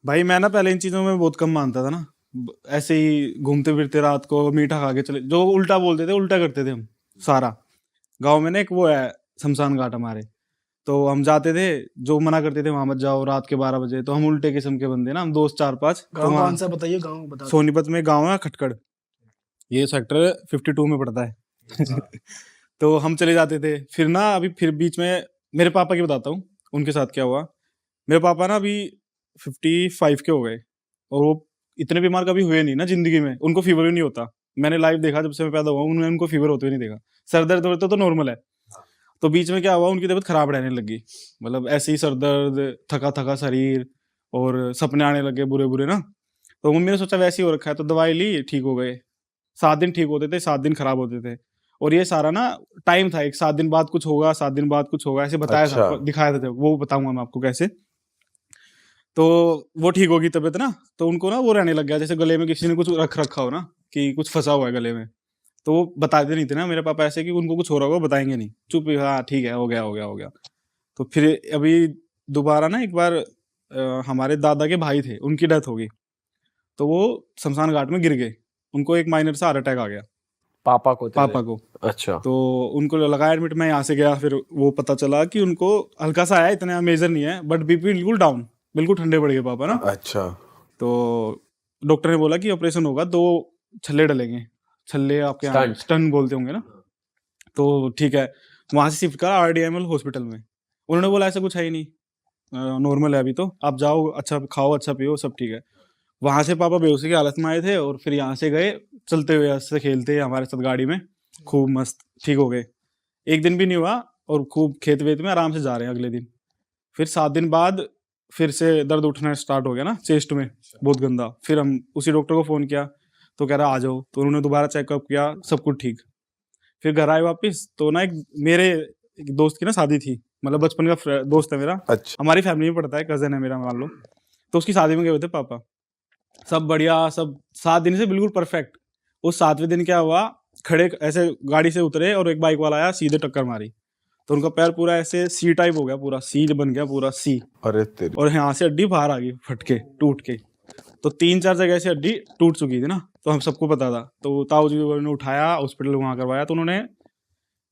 भाई मैं ना पहले इन चीजों में बहुत कम मानता था ना। ऐसे ही घूमते फिरते रात को मीठा खा के चले, जो उल्टा बोलते थे उल्टा करते थे हम सारा। गांव में ना एक वो है शमशान घाट हमारे, तो हम जाते थे। जो मना करते थे वहां मत जाओ रात के 12 बजे, तो हम उल्टे किस्म के बंदे ना, हम दोस्त 4-5, तो गांव वहाँ कौन सा बताइए, गांव बता दो। सोनीपत में गाँव है खटकड़, ये सेक्टर 52 में पड़ता है। तो हम चले जाते थे। फिर ना अभी फिर बीच में मेरे पापा की बताता हूँ उनके साथ क्या हुआ। मेरे पापा ना अभी 55 के हो गए, और वो इतने बीमार कभी हुए नहीं ना जिंदगी में, उनको फीवर ही नहीं होता। मैंने लाइव देखा जब से मैं पैदा हुआ हूं, उन्होंने उनको फीवर होते हुए नहीं देखा। सर दर्द होता तो नॉर्मल है। तो बीच में क्या हुआ, उनकी तबीयत खराब रहने लगी, मतलब ऐसे ही सर दर्द, थका थका शरीर, और सपने आने लगे बुरे बुरे ना। तो मम्मी ने सोचा वैसे ही हो रखा है, तो दवाई ली, ठीक हो गए। 7 दिन ठीक होते थे, 7 दिन खराब होते थे। और ये सारा ना टाइम था, एक 7 दिन बाद कुछ होगा, 7 दिन बाद कुछ होगा, ऐसे बताया अच्छा। था, दिखाया था, वो बताऊंगा मैं आपको कैसे। तो वो ठीक होगी तबीयत ना, तो उनको ना वो रहने लग गया जैसे गले में किसी ने कुछ रख रखा हो ना, कि कुछ फंसा हुआ है गले में। तो वो बताते नहीं थे ना मेरे पापा, ऐसे कि उनको कुछ हो रहा होगा बताएंगे नहीं, चुप ही, हाँ ठीक है, हो गया हो गया हो गया। तो फिर अभी दोबारा ना एक बार हमारे दादा के भाई थे, उनकी डेथ हो गई। तो वो शमशान घाट में गिर गए, उनको एक माइनर सा हार्ट अटैक आ गया, पापा को तेरे? पापा को। अच्छा। तो उनको लगा एडमिट, मैं यहाँ से गया, फिर वो पता चला कि उनको हल्का सा आया, इतना मेजर नहीं है, बट बीपी बिल्कुल डाउन, बिल्कुल ठंडे पड़ गए पापा ना। अच्छा। तो डॉक्टर ने बोला कि ऑपरेशन होगा, 2 छल्ले डलेंगे, छल्ले आपके यहाँ स्टंट। स्टन बोलते होंगे ना। तो ठीक है, वहां से शिफ्ट करा RDML हॉस्पिटल में। उन्होंने बोला ऐसा कुछ है ही नहीं, नॉर्मल है अभी, तो आप जाओ, अच्छा खाओ, अच्छा पियो, सब ठीक है। वहां से पापा बेहोशी की हालत में आए थे, और फिर यहाँ से गए चलते हुए, हंसते खेलते हमारे साथ गाड़ी में, खूब मस्त ठीक हो गए। एक दिन भी नहीं हुआ, और खूब खेत वेत में आराम से जा रहे हैं अगले दिन। फिर 7 दिन बाद फिर से दर्द उठना स्टार्ट हो गया ना चेस्ट में, बहुत गंदा। फिर हम उसी डॉक्टर को फोन किया, तो कह रहा आ जाओ, तो उन्होंने दोबारा चेकअप किया, सब कुछ ठीक। फिर घर आए वापस, तो ना एक मेरे एक दोस्त की ना शादी थी, मतलब बचपन का दोस्त है मेरा, अच्छा। हमारी फैमिली में पड़ता है, कजन है मेरा मान लो। तो उसकी शादी में गए हुए थे पापा, सब बढ़िया, सब 7 दिन से बिल्कुल परफेक्ट। उस 7वें दिन क्या हुआ, खड़े ऐसे गाड़ी से उतरे, और एक बाइक वाला आया, सीधे टक्कर मारी। तो उनका पैर पूरा ऐसे सी टाइप हो गया, पूरा सी बन गया, पूरा सी। अरे तेरी। और यहाँ से हड्डी बाहर आ गई फट के, टूट के। तो 3-4 जगह से हड्डी टूट चुकी थी ना, तो हम सबको पता था। तो ताऊ जी ने उठाया, हॉस्पिटल वहां करवाया, तो उन्होंने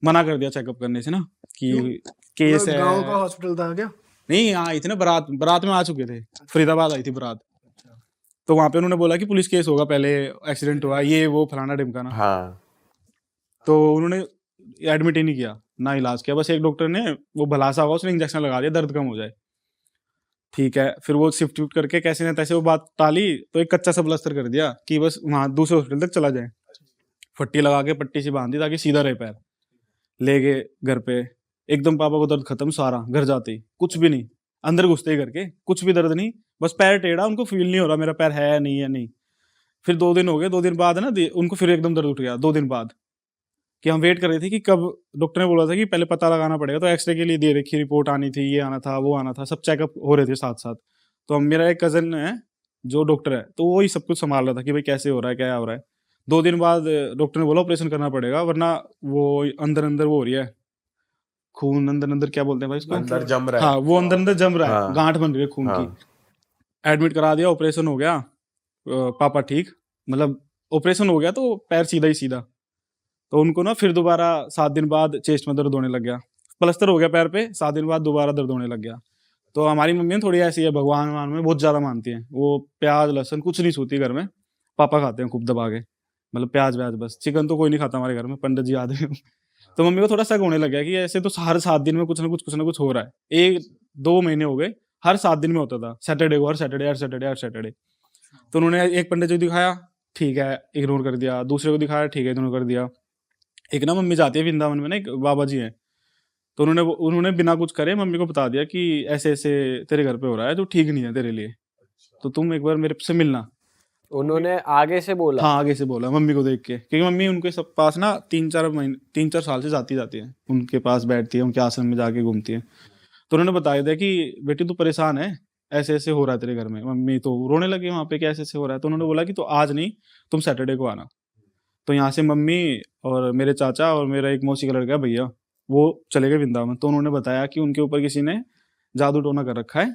मना कर दिया चेकअप करने से ना, कि केस है। गांव का हॉस्पिटल था क्या? नहीं, यहाँ आई थी ना, बारात बारात में आ चुके थे, फरीदाबाद आई थी बारात। तो वहां पे उन्होंने बोला कि पुलिस केस होगा, पहले एक्सीडेंट हुआ, ये वो फलाना ढिमकाना। हाँ। तो उन्होंने एडमिट ही नहीं किया, ना इलाज किया, बस एक डॉक्टर ने वो भलासा हुआ, उसने इंजेक्शन लगा दिया, दर्द कम हो जाए। ठीक है, फिर वो शिफ्ट करके कैसे ना तैसे वो बात टाली, तो एक कच्चा सा प्लास्टर कर दिया कि बस वहां दूसरे हॉस्पिटल तक चला जाए। फट्टी लगा के पट्टी सी बांध दी ताकि सीधा रहे पैर। ले गए घर पे, एकदम पापा को दर्द खत्म सारा, घर जाते ही कुछ भी नहीं, अंदर घुसते ही करके कुछ भी दर्द नहीं, बस पैर टेढ़ा, उनको फील नहीं हो रहा मेरा पैर है नहीं है नहीं। फिर 2 दिन हो गए, 2 दिन बाद ना उनको फिर एकदम दर्द उठ गया 2 दिन बाद, कि हम वेट कर रहे थे कि कब। डॉक्टर ने बोला था कि पहले पता लगाना पड़ेगा, तो एक्सरे के लिए दे रखी रिपोर्ट आनी थी, ये आना था, वो आना था, सब चेकअप हो रहे थे साथ साथ। तो हम, मेरा एक कजन है जो डॉक्टर है, तो वो ही सब कुछ संभाल रहा था कि भाई कैसे हो रहा है, क्या हो रहा है। 2 दिन बाद डॉक्टर ने बोला ऑपरेशन करना पड़ेगा, वरना वो अंदर अंदर वो हो रही है, खून अंदर अंदर क्या बोलते हैं भाई इसको, अंदर जम रहा है। हाँ वो अंदर अंदर जम रहा है, हाँ। गांठ बन रही है खून की। हाँ। एडमिट करा दिया, ऑपरेशन हो गया, पापा ठीक, मतलब ऑपरेशन हो गया तो पैर सीधा ही सीधा। तो उनको ना फिर दोबारा 7 दिन बाद चेस्ट में दर्द होने लग गया, प्लास्टर हो गया पैर पे, 7 दिन बाद दोबारा दर्द होने लग गया। तो हमारी मम्मी थोड़ी ऐसी है, भगवान मान में बहुत ज्यादा मानती है, वो प्याज लहसुन कुछ नहीं छूती घर में। पापा खाते हैं खूब दबा के, मतलब प्याज व्याज बस, चिकन तो कोई नहीं खाता हमारे घर में, पंडित जी आदमी। तो मम्मी को थोड़ा शक होने लग गया कि ऐसे तो हर 7 दिन में कुछ ना कुछ हो रहा है। 1-2 महीने हो गए, हर 7 दिन में होता था, सैटरडे को, हर सैटरडे हर सैटरडे हर सैटरडे। तो उन्होंने एक पंडित जी को दिखाया, ठीक है, इग्नोर कर दिया। दूसरे को दिखाया, ठीक है, इग्नोर कर दिया। एक ना मम्मी जाती है वृंदावन में ना, एक बाबा जी हैं, तो उन्होंने बिना कुछ करे मम्मी को बता दिया कि ऐसे ऐसे तेरे घर पे हो रहा है, जो ठीक नहीं है तेरे लिए, तो तुम एक बार मेरे से मिलना। उन्होंने आगे से बोला? हाँ, आगे से बोला मम्मी को देख के, क्योंकि मम्मी उनके सब पास ना 3-4 साल से जाती है, उनके पास बैठती है, उनके आश्रम में जाके घूमती है। तो उन्होंने बताया था कि बेटी तू परेशान है, ऐसे ऐसे हो रहा है तेरे घर में। मम्मी तो रोने लगी वहां पे कि ऐसे ऐसे हो रहा है। तो उन्होंने बोला कि तो आज नहीं, तुम सैटरडे को आना। तो यहाँ से मम्मी और मेरे चाचा और मेरा एक मौसी का लड़का भैया, वो चले गए वृंदावन। तो उन्होंने बताया कि उनके ऊपर किसी ने जादू टोना कर रखा है,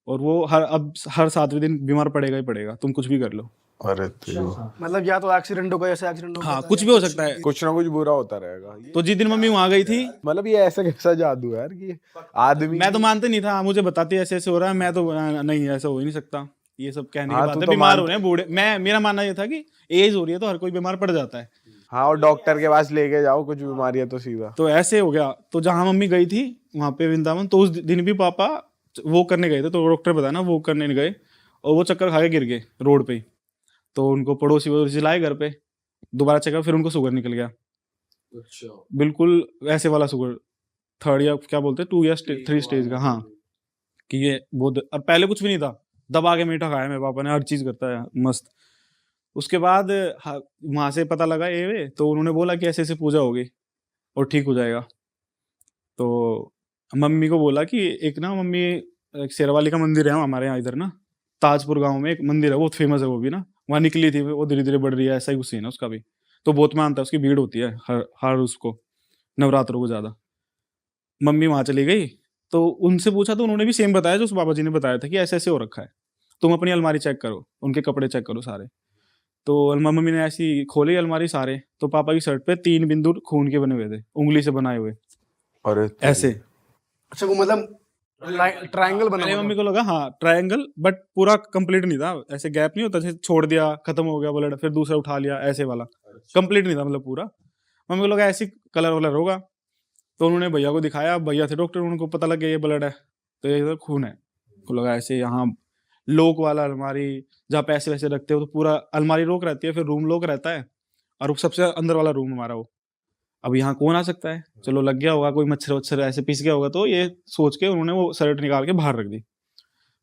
और वो हर 7वें दिन बीमार पड़ेगा ही पड़ेगा, तुम कुछ भी कर लो। अरे तेरी, मतलब या तो एक्सीडेंट होगा, ऐसा एक्सीडेंट होगा, हाँ, कुछ भी हो सकता है। कुछ ना कुछ बुरा होता रहेगा। तो जिस दिन मम्मी वहां गई थी, मतलब ये ऐसा कैसा जादू है यार कि आदमी, मैं तो मानते नहीं था, मुझे बताते ऐसे ऐसे हो रहा है, मैं तो नहीं, ऐसा हो ही नहीं सकता, ये सब कहने की हाँ, बात तू है, तो बीमार हो मानता- रहे हैं बूढ़े। मेरा मानना ये था कि एज हो रही है तो हर कोई बीमार पड़ जाता है। हाँ, और डॉक्टर के पास लेके जाओ कुछ बीमारी है तो सीधा। तो ऐसे हो गया। तो जहां मम्मी गई थी वहां पे वृंदावन, तो उस दिन भी पापा वो करने गए थे, तो डॉक्टर बताया ना वो करने नहीं गए, और वो चक्कर खा के गिर गए रोड पे ही। तो उनको पड़ोसी वड़ोसी लाए घर पे, दोबारा चेकअप, फिर उनको शुगर निकल गया। बिल्कुल वैसे वाला शुगर, 3rd या क्या बोलते हैं 2 या 3 स्टेज का। हाँ, कि ये बहुत, और पहले कुछ भी नहीं था, दबा के मीठा खाया मेरे पापा ने, हर चीज करता है मस्त। उसके बाद वहां से पता लगा ये, तो उन्होंने बोला कि ऐसे ऐसे पूजा होगी और ठीक हो जाएगा। तो मम्मी को बोला कि एक ना मम्मी, एक शेरवाली का मंदिर है हमारे यहाँ इधर ना, ताजपुर गांव में एक मंदिर है, बहुत फेमस है वो भी ना, वहाँ निकली थी वो, धीरे धीरे बढ़ रही है, ऐसा ही कुछ सीन है उसका भी। तो बहुत मानता है, उसकी भीड़ होती है हर उसको नवरात्रों को ज्यादा। मम्मी वहां चली गई, तो उनसे पूछा तो उन्होंने भी सेम बताया जो उस बाबा जी ने बताया था, कि ऐसे ऐसे हो रखा है, तुम अपनी अलमारी चेक करो, उनके कपड़े चेक करो सारे। तो मम्मी ने ऐसी खोली अलमारी सारे, तो पापा की शर्ट पे 3 बिंदु खून के बने हुए थे, उंगली से बनाए हुए अरे तेरी, ऐसे। अच्छा, वो मतलब ट्रायंगल बना पहले हुआ मम्मी था। को लगा हाँ ट्रायंगल, बट पूरा कंप्लीट नहीं था, ऐसे गैप नहीं होता, जैसे छोड़ दिया खत्म हो गया ब्लड, फिर दूसरा उठा लिया, ऐसे वाला कंप्लीट नहीं था, मतलब पूरा। मम्मी को लगा ऐसी कलर वलर होगा, तो उन्होंने भैया को दिखाया, भैया थे डॉक्टर, उनको पता लग गया ये ब्लड है, तो ये तो खून है। को लगा ऐसे यहाँ लॉक वाला अलमारी, जहाँ पैसे वैसे रखते हो, तो पूरा अलमारी लॉक रहती है, फिर रूम लॉक रहता है, और वो सबसे अंदर वाला रूम हमारा वो। अब यहाँ कौन आ सकता है, चलो लग गया होगा, कोई मच्छर वच्छर ऐसे पिस गया होगा, तो ये सोच के उन्होंने वो शर्ट निकाल के बाहर रख दी।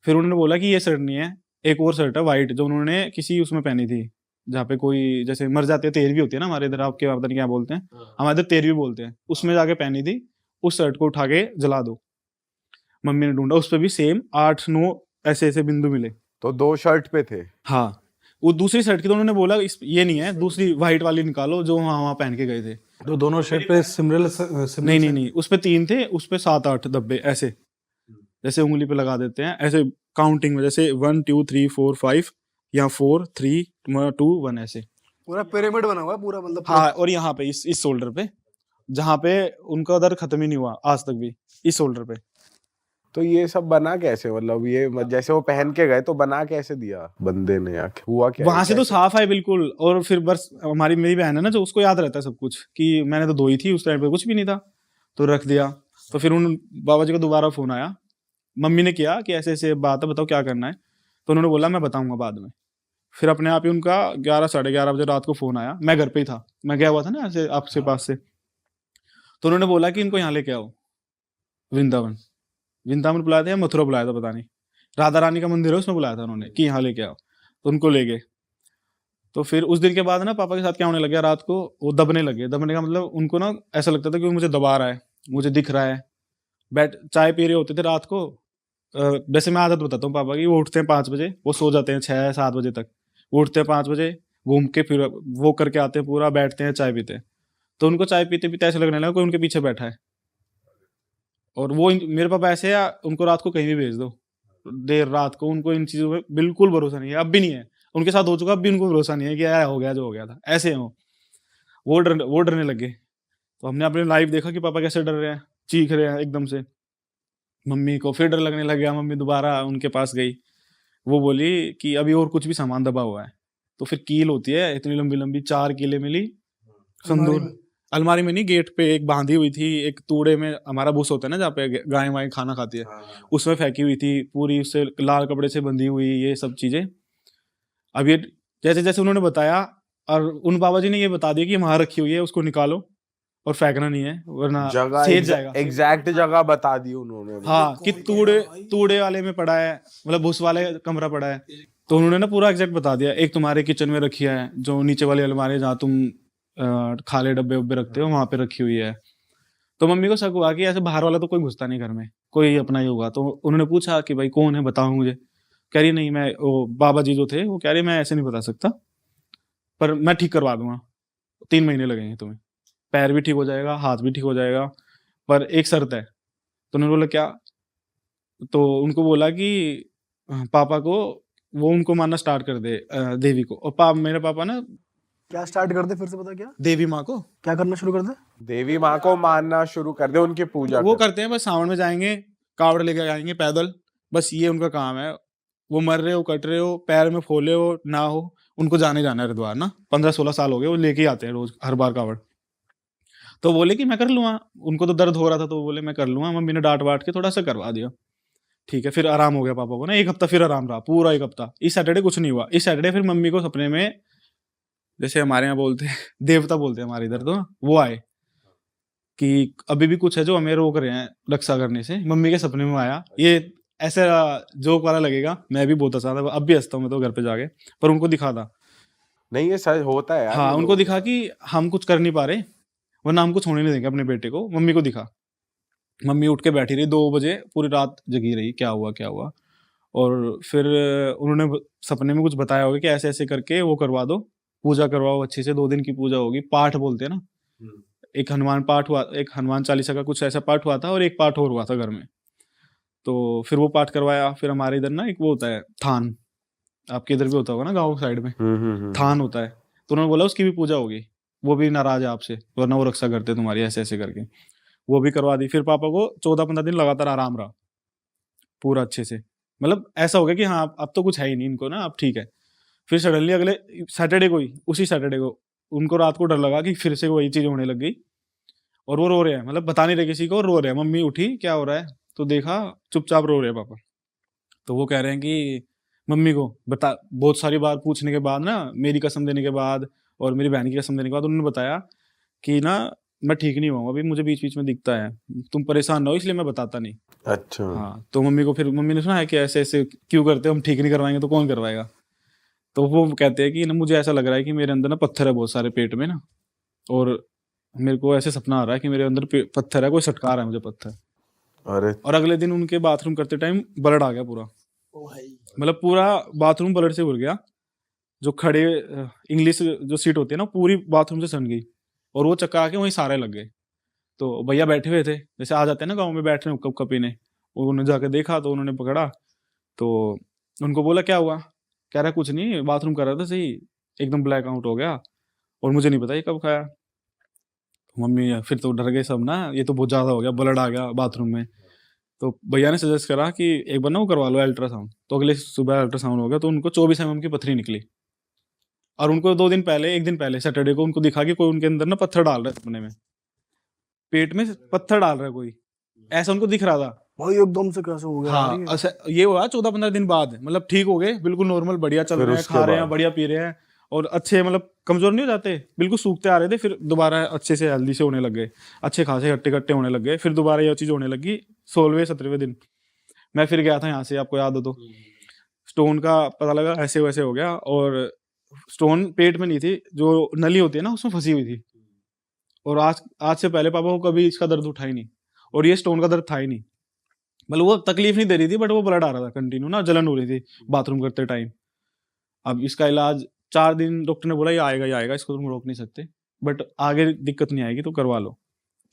फिर उन्होंने बोला कि ये शर्ट नहीं है, एक और शर्ट है वाइट, जो उन्होंने किसी उसमें पहनी थी, जहाँ पे कोई जैसे मर जाते हैं, तेरवी होती है ना हमारे इधर, आपके वहाँ पता नहीं क्या बोलते हैं, हमारे इधर तेरवी बोलते हैं, उसमें जाके पहनी थी, उस शर्ट को उठा के जला दो। मम्मी ने ढूंढा, उस पर भी सेम 8-9 ऐसे ऐसे बिंदु मिले। तो 2 शर्ट पे थे। हाँ, वो दूसरी शर्ट की, तो उन्होंने बोला ये नहीं है, दूसरी व्हाइट वाली निकालो जो वहाँ पहन के गए थे। तो दोनों शर्ट पे सिमरल नहीं, उस पे 3 थे, उस पे 7-8 धब्बे ऐसे, जैसे उंगली पे लगा देते हैं ऐसे काउंटिंग में, जैसे 1 2 3 4 5 या 4 3 2 1 ऐसे। पूरा पिरामिड बना हुआ है पूरा, मतलब हाँ, और यहाँ पे इस शोल्डर पे, जहाँ पे उनका दर्द खत्म ही नहीं हुआ आज तक भी, इस शोल्डर पे। तो ये सब बना कैसे, मतलब ये जैसे वो पहन के गए तो बना कैसे दिया बंदे ने, या हुआ क्या? वहां से तो साफ है बिल्कुल, और फिर बस मेरी बहन है ना, जो उसको याद रहता है सब कुछ, कि मैंने तो धोई थी उस टाइम पे, कुछ भी नहीं था, तो रख दिया। तो फिर उन बाबा जी का दोबारा फोन आया, मम्मी ने किया कि ऐसे ऐसे बात है, बताओ क्या करना है। तो उन्होंने बोला मैं बताऊंगा बाद में। फिर अपने आप ही उनका 11-11:30 बजे रात को फोन आया, मैं घर पे ही था, मैं गया हुआ था ना ऐसे आपसे पास से। तो उन्होंने बोला कि इनको यहाँ लेके आओ, वृंदावन बुलाया था या मथुरा बुलाया था पता नहीं, राधा रानी का मंदिर है उसमें बुलाया था उन्होंने, कि यहाँ लेके आओ। तो उनको ले गए। तो फिर उस दिन के बाद ना पापा के साथ क्या होने लग गया, रात को वो दबने लगे। दबने का मतलब उनको ना ऐसा लगता था कि वो मुझे दबा रहा है, मुझे दिख रहा है। बैठ चाय पी रहे होते थे रात को, वैसे मैं आदत बताता हूँ पापा की, वो उठते हैं 5 बजे, वो सो जाते हैं 6-7 बजे तक, वो उठते हैं 5 बजे, घूम के फिर वो करके आते हैं पूरा, बैठते हैं चाय पीते हैं। तो उनको चाय पीते पीते ऐसे लगने लगा कोई उनके पीछे बैठा है। और वो मेरे पापा ऐसे है, उनको रात को कहीं भी भेज दो, देर रात को, उनको इन चीज़ों में बिल्कुल भरोसा नहीं है, अब भी नहीं है। उनके साथ हो चुका, अब भी उनको भरोसा नहीं है कि यार हो गया जो हो गया था, ऐसे हो वो डरने लगे। तो हमने अपने लाइव देखा कि पापा कैसे डर रहे हैं, चीख रहे हैं एकदम से। मम्मी को फिर डर लगने लग गया, मम्मी दोबारा उनके पास गई, वो बोली कि अभी और कुछ भी सामान दबा हुआ है। तो फिर कील होती है इतनी लंबी लंबी, 4 कीलें मिली संदूर, अलमारी में नहीं, गेट पे एक बांधी हुई थी, एक तूड़े में हमारा भूस होता है ना जहाँ पे गाय वाय खाना खाती है, उसमें फेंकी हुई थी पूरी, उससे लाल कपड़े से बंधी हुई, ये सब चीजें। अब ये जैसे जैसे उन्होंने बताया, और उन बाबा जी ने ये बता दिया कि वहां रखी हुई है, उसको निकालो और फेंकना नहीं है, वरना जगह सेज जाएगा। एग्जैक्ट जगह बता दी उन्होंने। हाँ, कि तूड़े वाले में पड़ा है, मतलब भूस वाले कमरा पड़ा है। तो उन्होंने ना पूरा एग्जैक्ट बता दिया, एक तुम्हारे किचन में रखी है, जो नीचे वाली अलमारी जहाँ तुम खाले डब्बे उब्बे रखते हो, वहां पे रखी हुई है। तो मम्मी को शक हुआ कि ऐसे बाहर वाला तो कोई घुसता नहीं घर में, कोई अपना ही होगा। तो उन्होंने पूछा कि भाई कौन है, बताओ मुझे। कह रही नहीं, मैं वो बाबा जी जो थे, वो कह रही मैं ऐसे नहीं बता सकता, पर मैं ठीक करवा दूंगा, 3 महीने लगेंगे तुम्हें, पैर भी ठीक हो जाएगा, हाथ भी ठीक हो जाएगा, पर एक शर्त है। तो उन्होंने बोला क्या? तो उनको बोला कि पापा को वो उनको मानना स्टार्ट कर दे, देवी को। और मेरे पापा ना क्या स्टार्ट कर दे, फिर से पता क्या देवी माँ को क्या करना शुरू कर दे? देवी माँ को मानना शुरू कर दे, उनकी पूजा वो कर। करते हैं, बस सावन में जाएंगे, कावड़ लेके आएंगे पैदल, बस ये उनका काम है। वो मर रहे हो, कट रहे हो, पैर में फोले हो ना हो, उनको जाने जाना है हरिद्वार ना। 15-16 साल हो गए, वो लेके ही आते हैं रोज हर बार कावड़। तो बोले कि मैं कर लूंगा, उनको तो दर्द हो रहा था तो वो बोले मैं कर लूंगा। मम्मी ने डांट वाट के थोड़ा सा करवा दिया, ठीक है। फिर आराम हो गया पापा को ना, 1 हफ्ता फिर आराम रहा, पूरा 1 हफ्ता। इस सैटरडे कुछ नहीं हुआ। इस सैटरडे फिर मम्मी को सपने में, जैसे हमारे यहाँ बोलते हैं देवता बोलते हैं हमारे इधर, तो वो आए कि अभी भी कुछ है जो हमें रोक रहे हैं रक्षा करने से। मम्मी के सपने में आया। ये ऐसा जोक वाला लगेगा, मैं भी बहुत हंसा था, अब भी हंसता हूँ मैं तो घर पे जाके, पर उनको दिखा था। नहीं, ये सच होता है यार। हाँ, ये उनको लोग- दिखा कि हम कुछ कर नहीं पा रहे, वरना हम कुछ होने नहीं देंगे अपने बेटे को। मम्मी को दिखा, मम्मी उठ के बैठी रही 2 बजे, पूरी रात जगी रही, क्या हुआ क्या हुआ। और फिर उन्होंने सपने में कुछ बताया होगा कि ऐसे ऐसे करके वो करवा दो, पूजा करवाओ अच्छे से, 2 दिन की पूजा होगी। पाठ बोलते हैं ना, एक हनुमान पाठ हुआ, एक हनुमान चालीसा का कुछ ऐसा पाठ हुआ था, और एक पाठ और हुआ था घर में। तो फिर वो पाठ करवाया। फिर हमारे इधर ना एक वो होता है थान, आपके इधर भी होता होगा ना गाँव साइड में, थान होता है। तो उन्होंने बोला उसकी भी पूजा होगी, वो भी नाराज है आपसे, वरना वो रक्षा करते तुम्हारी, ऐसे ऐसे करके वो भी करवा दी। फिर पापा को 14-15 दिन लगातार आराम रहा, पूरा अच्छे से। मतलब ऐसा हो गया कि हाँ अब तो कुछ है ही नहीं इनको ना, अब ठीक है। फिर सडनली अगले सैटरडे को ही, उसी सैटरडे को उनको रात को डर लगा कि फिर से वही चीज होने लग गई, और वो रो रहे हैं, मतलब बता नहीं रहे किसी को, और रो रहे हैं। मम्मी उठी, क्या हो रहा है, तो देखा चुपचाप रो रहे हैं पापा। तो वो कह रहे हैं कि मम्मी को बता, बहुत सारी बार पूछने के बाद ना, मेरी कसम देने के बाद और मेरी बहन की कसम देने के बाद, उन्होंने बताया कि ना मैं ठीक नहीं हुआ, अभी मुझे बीच बीच में दिखता है, तुम परेशान ना हो इसलिए मैं बताता नहीं। अच्छा। हाँ, तो मम्मी को, फिर मम्मी ने सुना है कि ऐसे ऐसे क्यों करते हो, हम ठीक नहीं करवाएंगे तो कौन करवाएगा। तो वो कहते हैं कि ना मुझे ऐसा लग रहा है कि मेरे अंदर ना पत्थर है बहुत सारे पेट में ना, और मेरे को ऐसे सपना आ रहा है कि मेरे अंदर पत्थर है, कोई सटका रहा है मुझे पत्थर। अरे और अगले दिन उनके बाथरूम करते टाइम ब्लड आ गया पूरा, मतलब पूरा बाथरूम ब्लड से भर गया। जो खड़े इंग्लिश जो सीट होती है ना, पूरी बाथरूम से सन गई, और वो चक्का आके वहीं सारे लग गए। तो भैया बैठे हुए थे, जैसे आ जाते हैं ना गाँव में, बैठ रहे हैं हुक्का हुक्का पीने। उन्होंने जाके देखा तो उन्होंने पकड़ा, तो उनको बोला क्या हुआ, कह रहा कुछ नहीं, बाथरूम कर रहा था सही, एकदम ब्लैक आउट हो गया, और मुझे नहीं पता ये कब खाया। मम्मी फिर तो डर गए सब ना, ये तो बहुत ज्यादा हो गया, ब्लड आ गया बाथरूम में। तो भैया ने सजेस्ट करा कि एक बार ना वो करवा लो अल्ट्रासाउंड। तो अगले सुबह अल्ट्रासाउंड हो गया, तो उनको 24 mm की पथरी निकली। और उनको 2 दिन पहले, 1 दिन पहले सैटरडे को उनको दिखा कि कोई उनके अंदर ना पत्थर डाल रहा है, सपने में पेट में पत्थर डाल रहा है कोई, ऐसा उनको दिख रहा था। भाई एकदम से कैसे हो गया यार हाँ, ये? अच्छा ये हुआ 14-15 दिन बाद, मतलब ठीक हो गए, बिल्कुल नॉर्मल, बढ़िया चल फिर रहे हैं, उसके खा रहे हैं, बाद? बढ़िया पी रहे हैं, और अच्छे, मतलब कमजोर नहीं हो जाते, बिल्कुल सूखते आ रहे थे। फिर दोबारा अच्छे से हेल्दी से होने लग गए, अच्छे खासे हट्टे कट्टे होने लग गए। फिर दोबारा ये चीज होने लगी 16वें-17वें दिन। मैं फिर गया था यहाँ से, आपको याद हो तो, स्टोन का पता लगा, ऐसे वैसे हो गया। और स्टोन पेट में नहीं थी, जो नली होती है ना उसमें फंसी हुई थी। और आज आज से पहले पापा को कभी इसका दर्द उठा ही नहीं, और ये स्टोन का दर्द था ही नहीं। मतलब वो तकलीफ नहीं दे रही थी, बट वो ब्लड आ रहा था कंटिन्यू ना, जलन हो रही थी बाथरूम करते टाइम। अब इसका इलाज 4 दिन डॉक्टर ने बोला ये आएगा, इसको तुम रोक नहीं सकते, बट आगे दिक्कत नहीं आएगी तो करवा लो।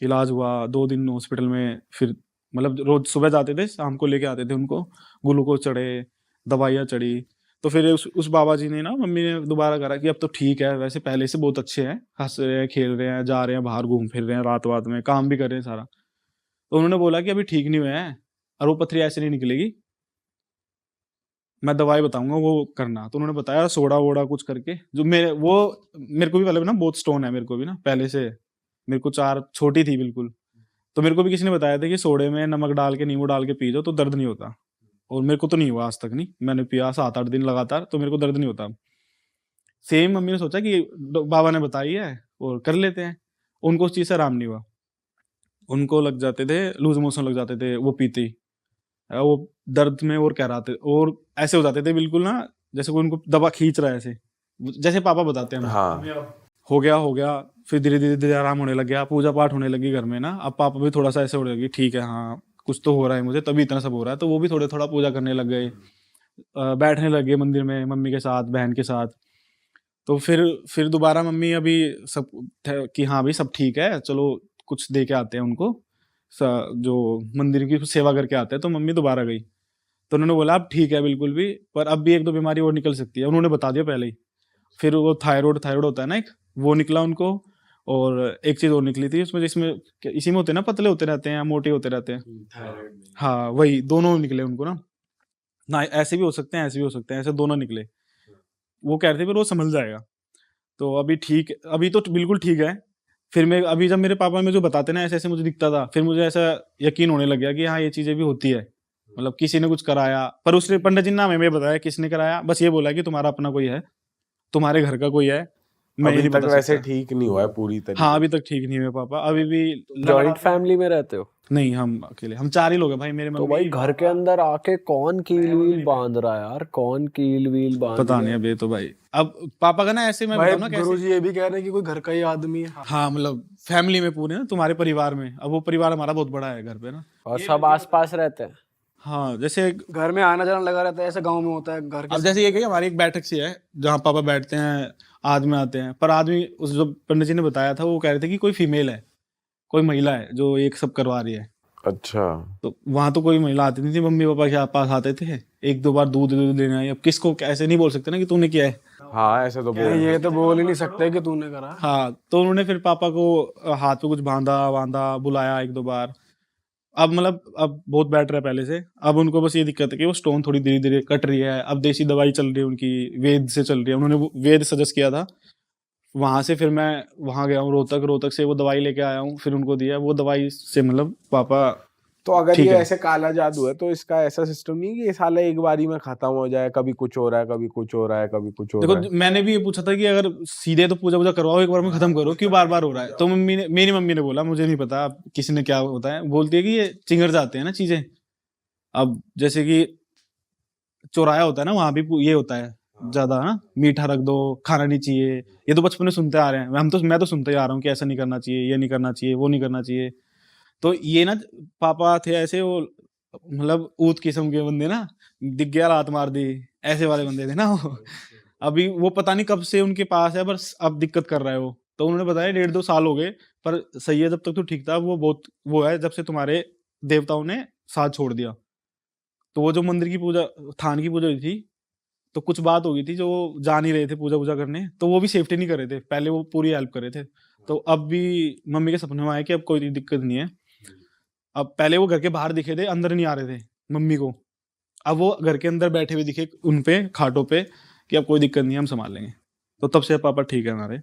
इलाज हुआ 2 दिन हॉस्पिटल में। फिर मतलब रोज सुबह जाते थे, शाम को लेके आते थे उनको, ग्लूकोज चढ़े, दवाइयाँ चढ़ी। तो फिर उस बाबा जी ने ना, मम्मी ने दोबारा करा कि अब तो ठीक है, वैसे पहले से बहुत अच्छे हैं, हंस रहे हैं, खेल रहे हैं, जा रहे हैं बाहर, घूम फिर रहे हैं, रात वात में काम भी कर रहे हैं सारा। तो उन्होंने बोला कि अभी ठीक नहीं हुए हैं, और वो पथरी ऐसे नहीं निकलेगी, मैं दवाई बताऊंगा वो करना। तो उन्होंने बताया सोडा वोडा कुछ करके, जो मेरे को भी पहले ना बहुत स्टोन है, मेरे को भी ना पहले से, मेरे को 4 छोटी थी बिल्कुल। तो मेरे को भी किसी ने बताया था कि सोडे में नमक डाल के, नींबू डाल के पी जाओ तो दर्द नहीं होता। और मेरे को तो नहीं हुआ आज तक, नहीं, मैंने पिया 7-8 दिन लगातार, तो मेरे को दर्द नहीं होता। सेम मम्मी ने सोचा कि बाबा ने बताई है और कर लेते हैं, उनको उस चीज से आराम नहीं हुआ। उनको लग जाते थे लूज मोशन, लग जाते थे वो पीते ही, वो दर्द में और कह रहा थे, और ऐसे हो जाते थे बिल्कुल ना, जैसे कोई उनको दबा खींच रहा है, ऐसे जैसे पापा बताते हैं हमें। हाँ। हो गया। फिर धीरे धीरे धीरे आराम होने लग गया, पूजा पाठ होने लगी घर में ना। अब पापा भी थोड़ा सा ऐसे होने लगी, ठीक है हाँ कुछ तो हो रहा है मुझे, तभी इतना सब हो रहा है। तो वो भी थोड़ा थोड़ा पूजा करने लग गए, बैठने लग गए मंदिर में मम्मी के साथ, बहन के साथ। तो फिर दोबारा मम्मी अभी सब कि हाँ भाई सब ठीक है, चलो कुछ दे के आते हैं उनको, जो मंदिर की सेवा करके आते हैं। तो मम्मी दोबारा गई, तो उन्होंने बोला अब ठीक है बिल्कुल भी, पर अब भी 1-2 बीमारी और निकल सकती है, उन्होंने बता दिया पहले ही। फिर वो थायराइड होता है ना एक, वो निकला उनको, और एक चीज और निकली थी उसमें, जिसमें इसी में होते हैं ना, पतले होते रहते हैं या मोटे होते रहते हैं। हाँ वही दोनों निकले उनको ना ऐसे भी हो सकते हैं, ऐसे भी हो सकते हैं, ऐसे दोनों निकले। वो कह रहे थे फिर वो संभल जाएगा। तो अभी ठीक, अभी तो बिल्कुल ठीक है। फिर मैं अभी जब मेरे पापा में जो बताते ना ऐसे ऐसे मुझे दिखता था, फिर मुझे ऐसा यकीन होने लग गया कि हाँ ये चीजें भी होती है, मतलब किसी ने कुछ कराया। पर उसने पंडित जी ने ना हमें बताया किसने कराया, बस ये बोला कि तुम्हारा अपना कोई है, तुम्हारे घर का कोई है, मैं ये अभी नहीं तक बता वैसे सकता। ठीक नहीं हुआ है पूरी तरीके हाँ अभी तक ठीक नहीं हुए पापा, अभी भी जॉइंट फैमिली में रहते हो? नहीं, हम अकेले, हम 4 ही लोग हैं भाई, मेरे तो मम्मी। भाई घर के अंदर आके कौन कील वील बांध रहा है यार, कौन कील वील बांध पता रहा नहीं है? अभी तो भाई, अब पापा का ना ऐसे मैं भाई बताऊं ना कैसे। गुरुजी ये भी कह रहे हैं कि कोई घर का ही आदमी है। हाँ मतलब फैमिली में पूरे ना, तुम्हारे परिवार में, अब वो परिवार हमारा बहुत बड़ा है घर पे ना। और सब आसपास रहते हैं? हाँ जैसे घर में आना जाना लगा रहता है, ऐसे गांव में होता है घर अब के। जैसे ये कि हमारी एक बैठक सी है जहाँ पापा बैठते हैं, आदमी आते हैं, पर आदमी उस जो पंडित जी ने बताया था वो कह रहे थे कि कोई फीमेल है, कोई महिला है जो एक सब करवा रही है। अच्छा तो वहां तो कोई महिला आती नहीं थी, मम्मी पापा के पास आते थे, 1-2 बार दूध लेने आई। अब किसको ऐसे नहीं बोल सकते ना कि तूने किया है। हाँ ऐसे तो बोल ये तो बोल ही नहीं सकते कि तूने करा। हाँ तो उन्होंने फिर पापा को हाथ पे कुछ बांधा बुलाया 1-2 बार। अब मतलब अब बहुत बेटर है पहले से। अब उनको बस ये दिक्कत है कि वो स्टोन थोड़ी धीरे धीरे कट रही है। अब देसी दवाई चल रही है उनकी, वेद से चल रही है, उन्होंने वो वेद सजेस्ट किया था। वहां से फिर मैं वहां गया हूँ रोहतक से वो दवाई लेके आया हूँ, फिर उनको दिया वो दवाई से, मतलब पापा तो अगर ठीक ये है। ऐसे काला जादू है तो इसका ऐसा सिस्टम नहीं है कि ये साला एक बारी में खत्म हो जाए, कभी कुछ हो रहा है, कभी कुछ हो रहा है, कभी कुछ हो रहा है। देखो मैंने भी ये पूछा था कि अगर सीधे तो पूजा वूजा करवाओ, एक बार में खत्म करो, क्यों बार बार हो रहा है। तो मेरी मम्मी ने बोला, मुझे नहीं पता अब किसी ने क्या होता है, बोलती है कि ये चिंगड़ जाते हैं ना चीजें। अब जैसे कि चौराया होता है ना, वहां भी ये होता है ज्यादा ना, मीठा रख दो, खाना नहीं चाहिए। ये तो बचपन में सुनते आ रहे हैं, मैं तो सुनते ही आ रहा हूँ कि ऐसा नहीं करना चाहिए, ये नहीं करना चाहिए, वो नहीं करना चाहिए। तो ये ना पापा थे ऐसे, वो मतलब ऊत किस्म के बंदे ना, दिख गया लात मार दी, ऐसे वाले बंदे थे ना वो। अभी वो पता नहीं कब से उनके पास है, बस अब दिक्कत कर रहा है वो। तो उन्होंने बताया 1.5-2 साल हो गए, पर सही है, जब तक तो ठीक था। वो बहुत वो है जब से तुम्हारे देवताओं ने साथ छोड़ दिया। तो वो जो मंदिर की पूजा, थान की पूजा हुई थी, तो कुछ बात हो गई थी जो जा नहीं रहे थे पूजा वूजा करने, तो वो भी सेफ्टी नहीं कर रहे थे। पहले वो पूरी हेल्प कर रहे थे। तो अब भी मम्मी के सपने में आया कि अब कोई दिक्कत नहीं है। अब पहले वो घर के बाहर दिखे थे, अंदर नहीं आ रहे थे मम्मी को। अब वो घर के अंदर बैठे हुए दिखे उन पे खाटों पे कि अब कोई दिक्कत नहीं है, हम संभाल लेंगे। तो तब से पापा ठीक है हमारे।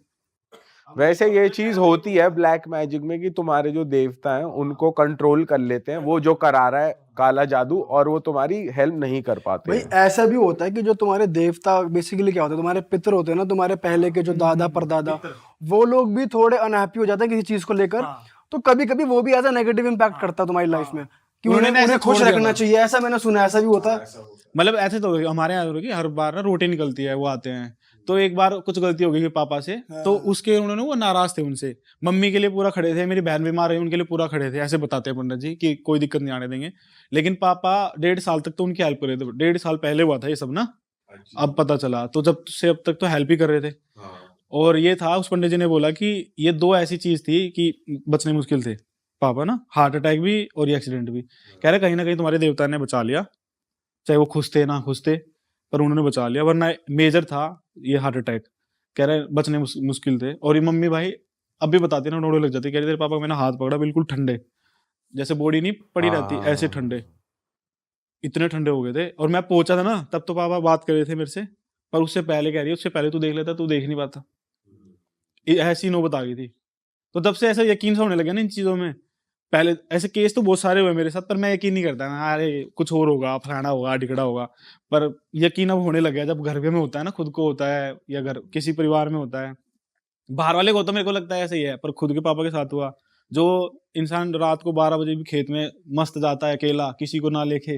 वैसे ये चीज होती है ब्लैक मैजिक में कि तुम्हारे जो देवता हैं उनको कंट्रोल कर लेते हैं वो जो करा रहा है काला जादू, और वो तुम्हारी हेल्प नहीं कर पाते भाई हैं। ऐसा भी होता है कि जो तुम्हारे देवता बेसिकली क्या होते हैं, तुम्हारे पितर होते हैं ना, तुम्हारे पहले के जो दादा परदादा, वो लोग भी थोड़े अनहैप्पी हो जाते हैं किसी चीज को लेकर। तो कभी कभी वो भी ऐसा नेगेटिव इम्पैक्ट करता है तुम्हारी लाइफ में कि उन्होंने उन्हें ऐसे खुश छोड़ दिया रखना था। चाहिए। ऐसा मैंने सुना है, ऐसा भी होता है। मतलब ऐसे तो हमारे यहाँ कि हर बार ना रोटी निकलती है, वो आते हैं। तो एक बार कुछ गलती हो गई पापा से, तो उसके उन्होंने वो नाराज थे उनसे। मम्मी के लिए पूरा खड़े थे, मेरी बहन बीमार है उनके लिए पूरा खड़े थे, ऐसे बताते हैं पंडित जी कि कोई दिक्कत नहीं आने देंगे। लेकिन पापा 1.5 साल तक तो उनकी हेल्प कर रहे थे। 1.5 साल पहले हुआ था ये सब ना, अब पता चला। तो जब से अब तक तो हेल्प ही कर रहे थे। और ये था, उस पंडित जी ने बोला कि ये 2 ऐसी चीज थी कि बचने मुश्किल थे पापा ना, हार्ट अटैक भी और ये एक्सीडेंट भी। कह रहे कहीं ना कहीं तुम्हारे देवता ने बचा लिया, चाहे वो खुश थे ना खुश थे, पर उन्होंने बचा लिया, वरना मेजर था ये हार्ट अटैक। कह रहे बचने मुश्किल थे। और ये मम्मी भाई अब भी बताती ना, रोने लग जाती, कह रही तेरे पापा को मैंने हाथ पकड़ा, बिल्कुल ठंडे, जैसे बॉडी नहीं पड़ी रहती ऐसे ठंडे, इतने ठंडे हो गए थे। और मैं पहुंचा था ना, तब तो पापा बात कर रहे थे मेरे से, पर उससे पहले कह रही है उससे पहले तू देख लेता, तू देख नहीं पाता। ऐसी नौबत आ गई थी। तो तब से ऐसा यकीन सा होने लगा ना इन चीजों में। पहले ऐसे केस तो बहुत सारे हुए मेरे साथ, पर मैं यकीन नहीं करता, अरे कुछ और होगा, फलाना होगा, ढिकड़ा होगा। पर यकीन अब होने लग गया जब घर में होता है ना, खुद को होता है या घर किसी परिवार में होता है। बाहर वाले को तो मेरे को लगता है ऐसे ही है, पर खुद के पापा के साथ हुआ। जो इंसान रात को 12 बजे भी खेत में मस्त जाता है अकेला, किसी को ना लेके,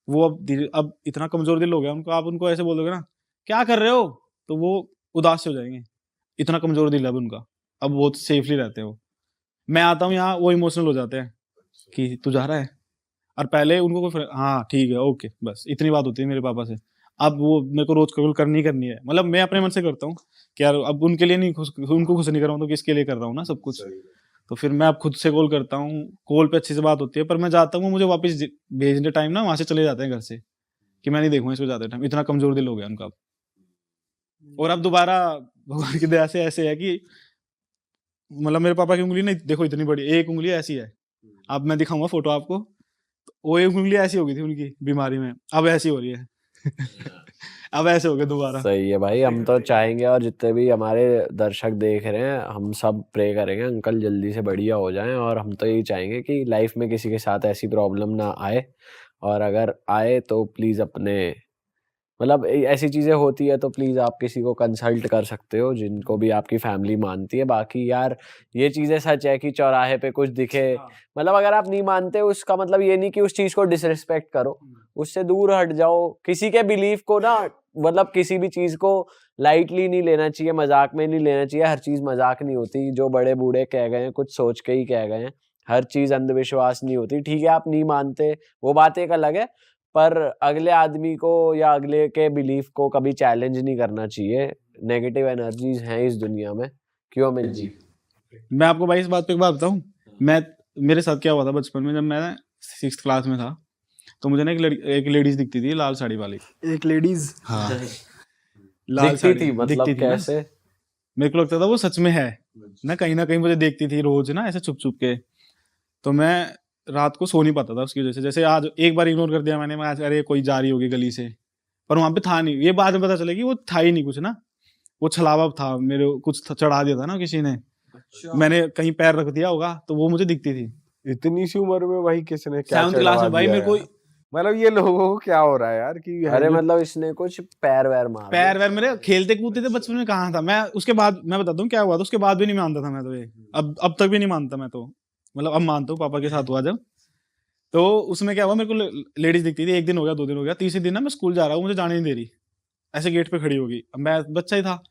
वो अब इतना कमजोर दिल हो गया उनको। आप उनको ऐसे बोलोगे ना क्या कर रहे हो, तो वो उदास से हो जाएंगे। इतना कमजोर दिल है अब उनका। अब बहुत सेफली रहते हैं वो। मैं आता हूँ यहाँ, वो इमोशनल हो जाते हैं कि तू जा रहा है। और पहले उनको कोई हाँ ठीक है ओके, बस इतनी बात होती है मेरे पापा से। अब वो मेरे को रोज कॉल करनी है, मतलब मैं अपने मन से करता हूँ कि यार अब उनके लिए नहीं उनको खुश नहीं कर रहा हूँ, तो किसके लिए कर रहा हूँ ना सब कुछ। तो फिर मैं अब खुद से कॉल करता हूँ, कॉल पे अच्छी से बात होती है। पर मैं जाता हूँ, मुझे वापस भेजने टाइम ना वहां से चले जाते हैं घर से कि मैं नहीं देखूंगा इसको ज्यादा टाइम, इतना कमजोर दिल हो गया उनका अब। और अब दोबारा भगवान की दया से ऐसे है कि मतलब मेरे पापा की उंगली नहीं देखो इतनी बड़ी, एक उंगली ऐसी है, अब मैं दिखाऊंगा फोटो आपको, वो एक उंगली ऐसी हो गई थी उनकी बीमारी में, अब ऐसी हो रही है अब ऐसे हो गए दोबारा। सही है भाई, हम तो चाहेंगे और जितने भी हमारे दर्शक देख रहे हैं हम सब प्रे करेंगे अंकल जल्दी से बढ़िया हो जाएं, और हम तो यही चाहेंगे कि लाइफ में किसी के साथ ऐसी प्रॉब्लम ना आए, और अगर आए तो प्लीज अपने मतलब ऐसी चीजें होती है तो प्लीज आप किसी को कंसल्ट कर सकते हो जिनको भी आपकी फैमिली मानती है। बाकी यार ये चीजें सच है कि चौराहे पे कुछ दिखे, मतलब अगर आप नहीं मानते उसका मतलब ये नहीं कि उस चीज को डिसरिस्पेक्ट करो, उससे दूर हट जाओ। किसी के बिलीफ को ना मतलब किसी भी चीज को लाइटली नहीं लेना चाहिए, मजाक में नहीं लेना चाहिए, हर चीज मजाक नहीं होती। जो बड़े बूढ़े कह गए हैं कुछ सोच के ही कह गए हैं, हर चीज अंधविश्वास नहीं होती। ठीक है आप नहीं मानते वो बात एक अलग है, पर अगले आदमी को या अगले के बिलीफ को कभी चैलेंज नहीं करना चाहिए। नेगेटिव एनर्जीज हैं इस दुनिया में, क्यों अमित जी? मैं आपको भाई इस बात पे एक बात बताऊं, मैं मेरे साथ क्या हुआ था बचपन में, जब मैं 6th क्लास में था तो मुझे ना एक लेडीज दिखती थी लाल साड़ी वाली। एक लेडीज हाँ दिखती थी मतलब दिखती थी ना। कैसे? मेरे को लगता था वो सच में है ना कहीं मुझे देखती थी रोज ना ऐसे छुप छुप के, तो मैं रात को सो नहीं पाता था उसकी वजह से। जैसे आज एक बार इग्नोर कर दिया मैंने, मैं अरे कोई जा रही होगी गली से, पर वहां पे था नहीं। ये बाद में पता चला कि वो था ही नहीं कुछ ना, वो छलावा था, मेरे कुछ चढ़ा दिया था ना किसी ने, मैंने कहीं पैर रख दिया होगा तो वो मुझे दिखती थी। इतनी सी उम्र में भाई किसने क्या 7th क्लास में भाई दिया मेरे को यार? मतलब ये लोगों को क्या हो रहा है यार कि अरे मतलब इसने कुछ पैर वैर मार पैर वैर मेरे खेलते कूदते थे बचपन में, कहाँ था मैं। उसके बाद मैं बताता हूँ क्या हुआ था, उसके बाद भी नहीं मानता था मैं तो, ये अब तक भी नहीं मानता मैं तो, मतलब अब मानता हूँ, पापा के साथ हुआ जब। तो उसमें क्या हुआ, मेरे को लेडीज दिखती थी, एक दिन हो गया, 2 दिन हो गया, तीसरे दिन ना मैं स्कूल जा रहा हूँ, मुझे जाने नहीं दे रही, ऐसे गेट पे खड़ी होगी। अब मैं बच्चा ही था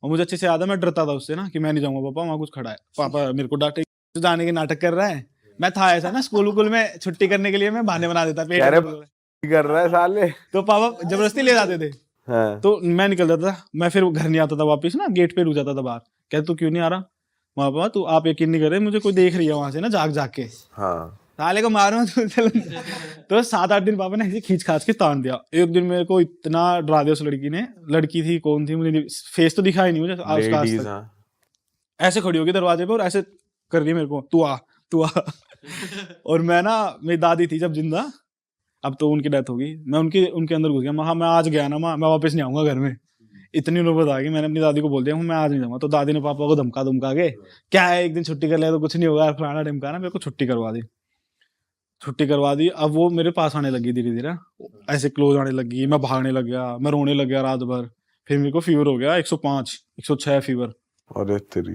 और मुझे अच्छे से याद है, मैं डरता था उससे ना कि मैं नहीं जाऊंगा पापा, वहाँ कुछ खड़ा है, पापा मेरे को डांटे, तो जाने के नाटक कर रहा है। मैं था ऐसा ना स्कूल में छुट्टी करने के लिए मैं बहाने बना देता, पेट कर रहा है साले। तो पापा जबरदस्ती ले जाते थे। हाँ। तो मैं निकल जाता था, मैं फिर घर नहीं आता था वापस ना, गेट पे रुक जाता था बाहर। कहते तू क्यों नहीं आ रहा? पापा तू आप यकीन नहीं कर रहे, मुझे कोई देख रही है वहां से ना जाग जाग के, हाँ। साले को मारूंगा तो चल। तो 7-8 दिन पापा ने ऐसे खींच खाच के तान दिया। एक दिन मेरे को इतना डरा दिया उस लड़की ने, लड़की थी कौन थी मुझे फेस तो दिखा ही नहीं मुझे उसका आज तक। हाँ। ऐसे खड़ी होगी दरवाजे पे और ऐसे कर रही है मेरे को, तू आ तू आ। और मैं ना, मेरी दादी थी जब जिंदा, अब तो उनकी डेथ होगी, मैं उनके अंदर घुस गया। मैं आज गया ना माँ, मैं वापस नहीं आऊंगा घर में। इतनी नौबत आ गई, मैंने अपनी दादी को बोल दिया मैं आज नहीं जाऊंगा। तो दादी ने पापा को धमका के, क्या है एक दिन छुट्टी कर लिया तो कुछ नहीं होगा, फलाना ढिमकाना, मेरे को छुट्टी करवा दी। अब वो मेरे पास आने लगी धीरे धीरे, ऐसे क्लोज आने लगी, मैं भागने लग गया, मैं रोने लग गया रात भर। फिर मेरे को फीवर हो गया 105 106 फीवर अरे तेरी।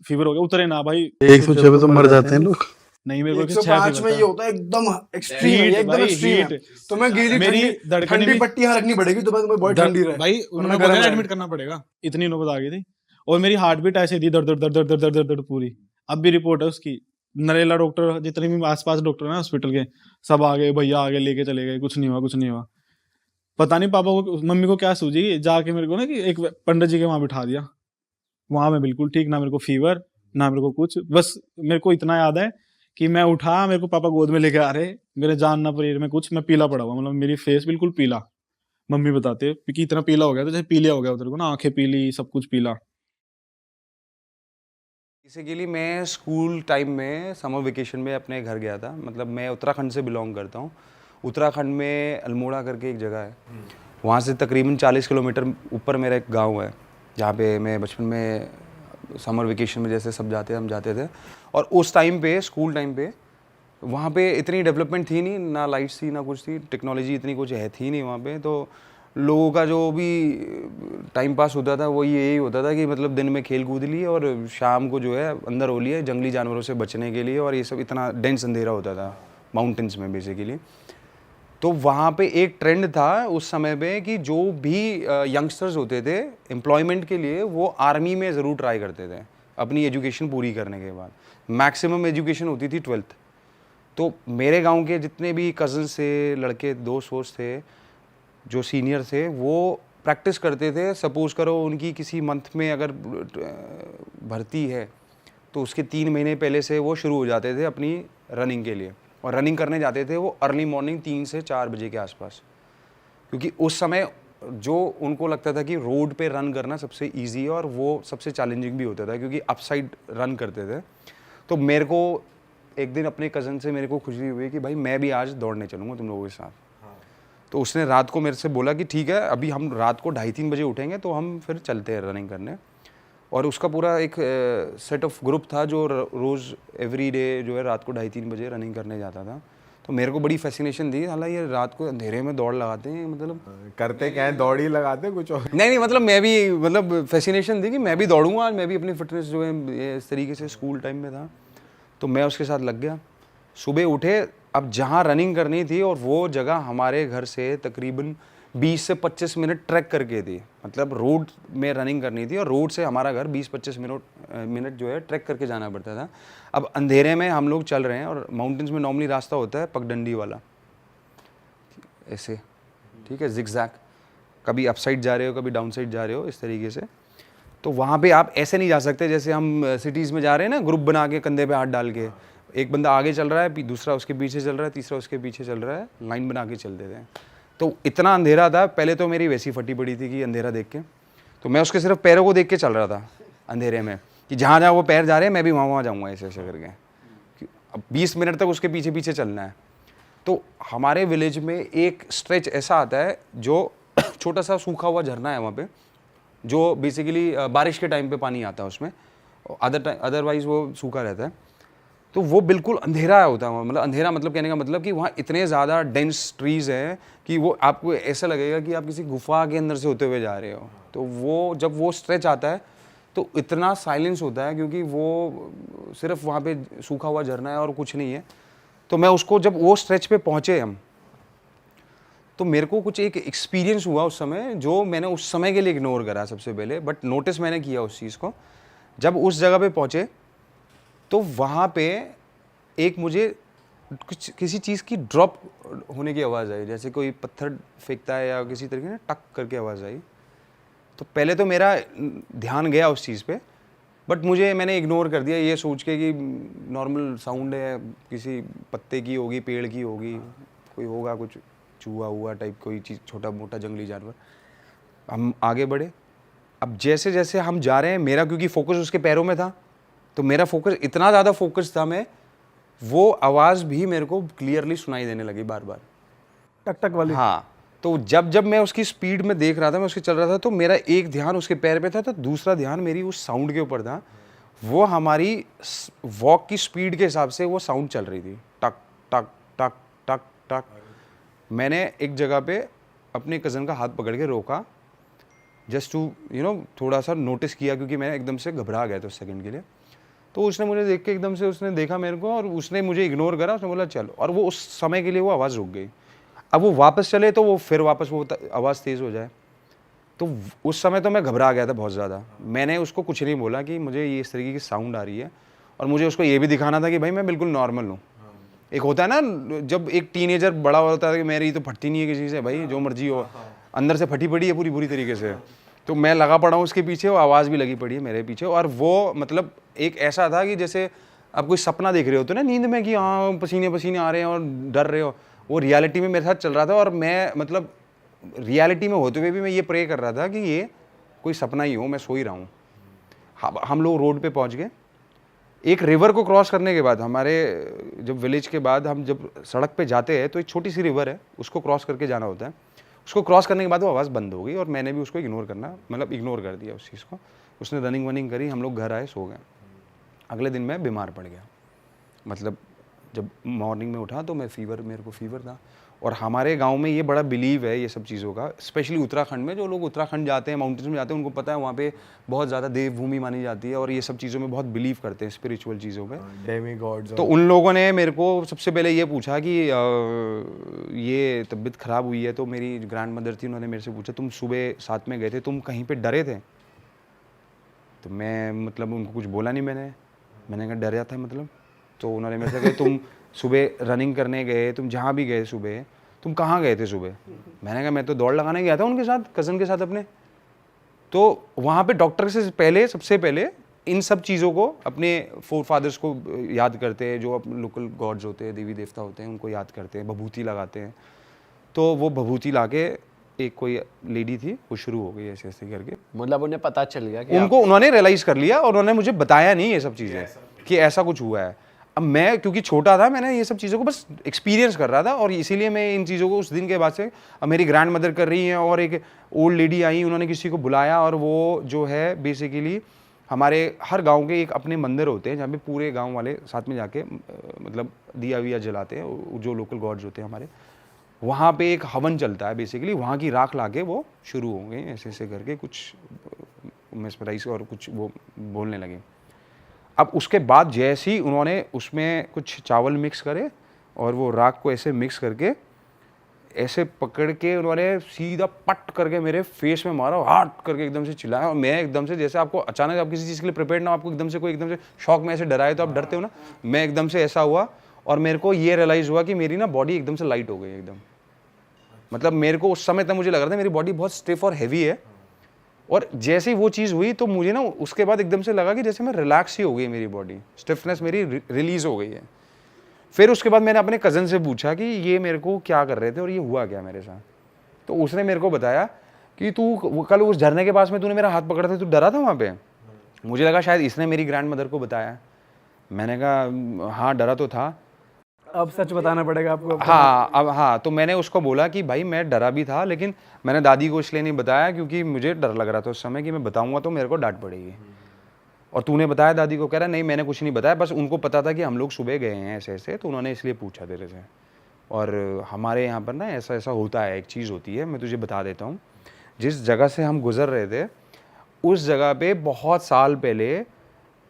फीवर हो गया, उतरे ना भाई। 106 पे तो मर जाते हैं लोग। नहीं मेरे को 105 में ये होता है एकदम एक्सट्रीम है, ये एकदम एक्सट्रीम है। तो मैं मेरी धड़कनें ठंडी भी- पट्टी यहाँ रखनी पड़ेगी तो तुम्हें बॉडी ठंडी रहे भाई उन्होंने गर्म बोला रहे। एडमिट करना पड़ेगा, इतनी नौबत आ गई थी। और मेरी हार्ट बीट ऐसे थी, दर्द दर्द दर्द दर्द दर्द दर्द पूरी। अब भी रिपोर्ट है उसकी, नरेला डॉक्टर जितने भी आसपास डॉक्टर है हॉस्पिटल के सब आ गए, भैया आगे लेके चले गए, कुछ नहीं हुआ। पता नहीं पापा को मम्मी को क्या सूझी, जाके मेरे को ना कि एक पंडित जी के वहां बिठा दिया। वहां मैं बिल्कुल ठीक, ना मेरे को फीवर ना मेरे को कुछ, बस मेरे को इतना याद है कि मैं उठा, मेरे को पापा गोद में लेके आ रहे, मेरे जान ना शरीर में कुछ, मैं पीला पड़ा हुआ, मतलब मेरी फेस बिल्कुल पीला। मम्मी बताते कि इतना पीला हो गया था, जैसे पीलिया हो गया तेरे को ना, आंखें पीली, सब कुछ पीला। बेसिकली मैं स्कूल टाइम में समर वेकेशन में अपने घर गया था। मतलब मैं उत्तराखंड से बिलोंग करता हूँ। उत्तराखंड में अल्मोड़ा करके एक जगह है, वहाँ से तकरीबन 40 किलोमीटर ऊपर मेरा एक गांव है, जहाँ पे मैं बचपन में समर वेकेशन में जैसे सब जाते हम जाते थे। और उस टाइम पे स्कूल टाइम पे वहाँ पे इतनी डेवलपमेंट थी नहीं, ना लाइट्स थी ना कुछ थी, टेक्नोलॉजी इतनी कुछ है थी नहीं वहाँ पे। तो लोगों का जो भी टाइम पास होता था वो यही होता था कि मतलब दिन में खेल कूद लिए और शाम को जो है अंदर हो लिए जंगली जानवरों से बचने के लिए। और ये सब इतना डेंस अंधेरा होता था माउंटेन्स में बेसिकली। तो वहाँ पे एक ट्रेंड था उस समय पे कि जो भी यंगस्टर्स होते थे एम्प्लॉयमेंट के लिए वो आर्मी में ज़रूर ट्राई करते थे अपनी एजुकेशन पूरी करने के बाद। मैक्सिमम एजुकेशन होती थी 12th। तो मेरे गांव के जितने भी कज़न्स थे, लड़के दोस्त वोस्त थे जो सीनियर थे, वो प्रैक्टिस करते थे। सपोज़ करो उनकी किसी मंथ में अगर भर्ती है तो उसके 3 महीने पहले से वो शुरू हो जाते थे अपनी रनिंग के लिए। और रनिंग करने जाते थे वो अर्ली मॉर्निंग 3 से 4 बजे के आसपास। क्योंकि उस समय जो उनको लगता था कि रोड पे रन करना सबसे ईजी है और वो सबसे चैलेंजिंग भी होता था क्योंकि अपसाइड रन करते थे। तो मेरे को एक दिन अपने कज़न से मेरे को खुशी हुई कि भाई मैं भी आज दौड़ने चलूँगा तुम लोगों के साथ। तो उसने रात को मेरे से बोला कि ठीक है, अभी हम रात को 2:30-3 बजे उठेंगे तो हम फिर चलते हैं रनिंग करने। और उसका पूरा एक सेट ऑफ ग्रुप था जो रोज़ एवरी डे जो है रात को 2:30-3 बजे रनिंग करने जाता था। तो मेरे को बड़ी फैसिनेशन थी, हालांकि ये रात को अंधेरे में दौड़ लगाते हैं, मतलब करते क्या है, दौड़ ही लगाते हैं, कुछ और नहीं मतलब मैं भी मतलब फैसिनेशन थी कि मैं भी दौड़ूंगा आज, मैं भी अपनी फिटनेस जो है ये इस तरीके से स्कूल टाइम में था। तो मैं उसके साथ लग गया। सुबह उठे, अब जहाँ रनिंग करनी थी और वो जगह हमारे घर से तकरीबन 20 से 25 मिनट ट्रैक करके थी, मतलब रोड में रनिंग करनी थी और रोड से हमारा घर 20-25 मिनट जो है ट्रैक करके जाना पड़ता था। अब अंधेरे में हम लोग चल रहे हैं और माउंटेन्स में नॉर्मली रास्ता होता है पगडंडी वाला, ऐसे, ठीक है, जिगजैग, कभी अप साइड जा रहे हो कभी डाउन साइड जा रहे हो, इस तरीके से। तो वहाँ पे आप ऐसे नहीं जा सकते जैसे हम सिटीज़ में जा रहे हैं ना, ग्रुप बना के कंधे पे हाथ डाल के, एक बंदा आगे चल रहा है, दूसरा उसके पीछे चल रहा है, तीसरा उसके पीछे चल रहा है, लाइन बना के चल देते हैं। तो इतना अंधेरा था, पहले तो मेरी वैसी फटी पड़ी थी कि अंधेरा देख के, तो मैं उसके सिर्फ पैरों को देख के चल रहा था अंधेरे में, कि जहाँ जहाँ वो पैर जा रहे हैं मैं भी वहाँ जाऊँगा, ऐसे ऐसे करके। अब 20 मिनट तक उसके पीछे पीछे चलना है। तो हमारे विलेज में एक स्ट्रेच ऐसा आता है जो छोटा सा सूखा हुआ झरना है वहाँ पे, जो बेसिकली बारिश के टाइम पे पानी आता है उसमें, अदरवाइज वो सूखा रहता है। तो वो बिल्कुल अंधेरा होता है, मतलब अंधेरा मतलब कहने का मतलब कि वहाँ इतने ज़्यादा डेंस ट्रीज़ हैं कि वो आपको ऐसा लगेगा कि आप किसी गुफा के अंदर से होते हुए जा रहे हो। तो वो जब वो स्ट्रेच आता है तो इतना साइलेंस होता है क्योंकि वो सिर्फ वहाँ पे सूखा हुआ झरना है और कुछ नहीं है। तो मैं उसको जब वो स्ट्रेच पे पहुँचे हम, तो मेरे को कुछ एक एक्सपीरियंस हुआ उस समय जो मैंने उस समय के लिए इग्नोर करा सबसे पहले, बट नोटिस मैंने किया उस चीज़ को। जब उस जगह पे पहुँचे तो वहाँ पे एक मुझे कुछ किसी चीज़ की ड्रॉप होने की आवाज़ आई, जैसे कोई पत्थर फेंकता है या किसी तरीके से टक करके आवाज़ आई। तो पहले तो मेरा ध्यान गया उस चीज़ पे, बट मैंने इग्नोर कर दिया ये सोच के कि नॉर्मल साउंड है, किसी पत्ते की होगी, पेड़ की होगी, कोई होगा कुछ चूहा हुआ टाइप कोई चीज़, छोटा मोटा जंगली जानवर। हम आगे बढ़े। अब जैसे जैसे हम जा रहे हैं, मेरा क्योंकि फोकस उसके पैरों में था, तो मेरा फोकस इतना ज़्यादा फोकस था, मैं वो आवाज़ भी मेरे को क्लियरली सुनाई देने लगी बार बार, टक टक वाली। हाँ। तो जब जब मैं उसकी स्पीड में देख रहा था, मैं उसके चल रहा था, तो मेरा एक ध्यान उसके पैर पे था, तो दूसरा ध्यान मेरी उस साउंड के ऊपर था। वो हमारी वॉक की स्पीड के हिसाब से वो साउंड चल रही थी, टक टक टक टक टक। मैंने एक जगह पे अपने कज़न का हाथ पकड़ के रोका, जस्ट टू थोड़ा सा नोटिस किया, क्योंकि मैं एकदम से घबरा गया था उस सेकंड के लिए। तो उसने मुझे देख के एकदम से उसने देखा मेरे को और उसने मुझे इग्नोर करा, उसने बोला चल, और वो उस समय के लिए वो आवाज़ रुक गई। अब वो वापस चले तो वो फिर वापस वो आवाज़ तेज़ हो जाए। तो उस समय तो मैं घबरा गया था बहुत ज़्यादा। मैंने उसको कुछ नहीं बोला कि मुझे ये इस तरीके की साउंड आ रही है, और मुझे उसको ये भी दिखाना था कि भाई मैं बिल्कुल नॉर्मल हूँ। एक होता है ना जब एक टीनेजर बड़ा होता है कि मेरी तो फटती नहीं है किसी से, भाई जो मर्जी हो, अंदर से फटी पड़ी है पूरी बुरी तरीके से। तो मैं लगा पड़ा हूँ उसके पीछे, वो आवाज़ भी लगी पड़ी है मेरे पीछे, और वो मतलब एक ऐसा था कि जैसे आप कोई सपना देख रहे होते ना नींद में कि हाँ पसीने पसीने आ रहे हैं और डर रहे हो, वो रियलिटी में मेरे साथ चल रहा था। और मैं मतलब रियलिटी में होते हुए भी मैं ये प्रे कर रहा था कि ये कोई सपना ही हो, मैं सो ही रहा हूँ। हम लोग रोड पे पहुँच गए। एक रिवर को क्रॉस करने के बाद, हमारे जब विलेज के बाद हम जब सड़क पे जाते हैं तो एक छोटी सी रिवर है, उसको क्रॉस करके जाना होता है। उसको क्रॉस करने के बाद वो आवाज़ बंद हो गई और मैंने भी उसको इग्नोर कर दिया उस चीज़ को। उसने रनिंग वनिंग करी, हम लोग घर आए, सो गए। अगले दिन मैं बीमार पड़ गया, मतलब जब मॉर्निंग में उठा तो मेरे को फीवर था। और हमारे गांव में ये बड़ा बिलीव है ये सब चीज़ों का, स्पेशली उत्तराखंड में। जो लोग उत्तराखंड जाते हैं, माउंटेन्स में जाते हैं, उनको पता है वहाँ पे बहुत ज़्यादा देवभूमि मानी जाती है और ये सब चीज़ों में बहुत बिलीव करते हैं, स्पिरिचुअल चीज़ों पे। डेमीगॉड्स। तो उन लोगों ने मेरे को सबसे पहले ये पूछा कि ये तबीयत ख़राब हुई है। तो मेरी ग्रैंड मदर थी, उन्होंने मेरे से पूछा तुम सुबह साथ में गए थे, तुम कहीं पर डरे थे? तो मैं मतलब उनको कुछ बोला नहीं, मैंने कहा डरा था मतलब। तो उन्होंने मेरे से कहा तुम सुबह रनिंग करने गए, तुम जहाँ भी गए सुबह, तुम कहाँ गए थे सुबह? मैंने कहा मैं तो दौड़ लगाने गया था उनके साथ, कज़न के साथ अपने। तो वहाँ पे डॉक्टर से पहले सबसे पहले इन सब चीज़ों को, अपने फोर फादर्स को याद करते हैं, जो लोकल गॉड्स होते हैं, देवी देवता होते हैं, उनको याद करते हैं, भभूति लगाते हैं। तो वो भभूति ला के एक कोई लेडी थी, वो शुरू हो गई ऐसे ऐसे करके। मतलब उन्हें पता चल गया कि उन्होंने रियलाइज कर लिया और उन्होंने मुझे बताया नहीं ये सब चीज़ें कि ऐसा कुछ हुआ है। अब मैं क्योंकि छोटा था, मैंने ये सब चीज़ों को बस एक्सपीरियंस कर रहा था और इसीलिए मैं इन चीज़ों को उस दिन के बाद से, अब मेरी ग्रैंड मदर कर रही हैं और एक ओल्ड लेडी आई, उन्होंने किसी को बुलाया और वो जो है बेसिकली हमारे हर गांव के एक अपने मंदिर होते हैं जहाँ पे पूरे गांव वाले साथ में जाके मतलब दिया विया जलाते हैं, जो लोकल गॉड्स होते हैं हमारे, वहाँ पे एक हवन चलता है बेसिकली, वहाँ की राख लाके वो शुरू हो गए ऐसे ऐसे करके कुछ मेस्मराइज और कुछ वो बोलने लगे। अब उसके बाद जैसे ही उन्होंने उसमें कुछ चावल मिक्स करे और वो राख को ऐसे मिक्स करके ऐसे पकड़ के उन्होंने सीधा पट करके मेरे फेस में मारा, हार्ट करके एकदम से चिल्लाया और मैं एकदम से, जैसे आपको अचानक आप किसी चीज़ के लिए प्रिपेयर ना, आपको एकदम से कोई एकदम से शॉक में ऐसे डराए तो आप डरते हो ना, मैं एकदम से ऐसा हुआ और मेरे को ये रियलाइज़ हुआ कि मेरी ना बॉडी एकदम से लाइट हो गई एकदम। मतलब मेरे को उस समय तक मुझे लग रहा था मेरी बॉडी बहुत स्टिफ और हैवी है, और जैसे ही वो चीज़ हुई तो मुझे ना उसके बाद एकदम से लगा कि जैसे मैं रिलैक्स ही हो गई, मेरी बॉडी स्टिफनेस मेरी रिलीज़ हो गई है। फिर उसके बाद मैंने अपने कज़न से पूछा कि ये मेरे को क्या कर रहे थे और ये हुआ क्या मेरे साथ। तो उसने मेरे को बताया कि तू कल उस झरने के पास में तूने मेरा हाथ पकड़ा था, तू डरा था वहाँ पे। मुझे लगा शायद इसने मेरी ग्रैंड मदर को बताया। मैंने कहा हाँ डरा तो था। अब सच बताना पड़ेगा आपको। हाँ अब हाँ, तो मैंने उसको बोला कि भाई मैं डरा भी था, लेकिन मैंने दादी को इसलिए नहीं बताया क्योंकि मुझे डर लग रहा था उस समय कि मैं बताऊँगा तो मेरे को डांट पड़ेगी। और तूने बताया दादी को? कह रहा नहीं मैंने कुछ नहीं बताया, बस उनको पता था कि हम लोग सुबह गए हैं ऐसे ऐसे, तो उन्होंने इसलिए पूछा तेरे से। और हमारे यहाँ पर ना ऐसा ऐसा होता है, एक चीज़ होती है, मैं तुझे बता देता हूँ। जिस जगह से हम गुजर रहे थे उस जगह पे बहुत साल पहले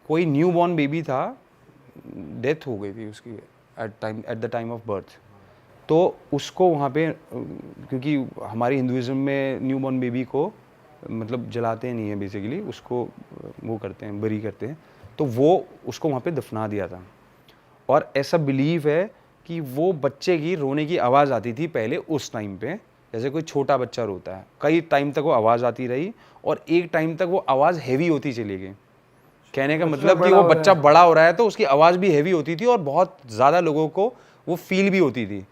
कोई न्यू बॉर्न बेबी था, डेथ हो गई थी उसकी at the time of birth. तो उसको वहाँ पे, क्योंकि हमारे हिंदुज़म में न्यू बॉर्न बेबी को मतलब जलाते नहीं है बेसिकली, उसको वो करते हैं, बरी करते हैं, तो वो उसको वहाँ पे दफना दिया था। और ऐसा बिलीव है कि वो बच्चे की रोने की आवाज़ आती थी पहले उस टाइम पे, जैसे कोई छोटा बच्चा रोता है, कई टाइम तक वो आवाज़ आती रही और एक टाइम तक वो आवाज़ हैवी होती चली गई। कहने का मतलब कि वो बच्चा बड़ा हो रहा है तो उसकी आवाज़ भी हैवी होती थी और बहुत ज़्यादा लोगों को वो फील भी होती थी,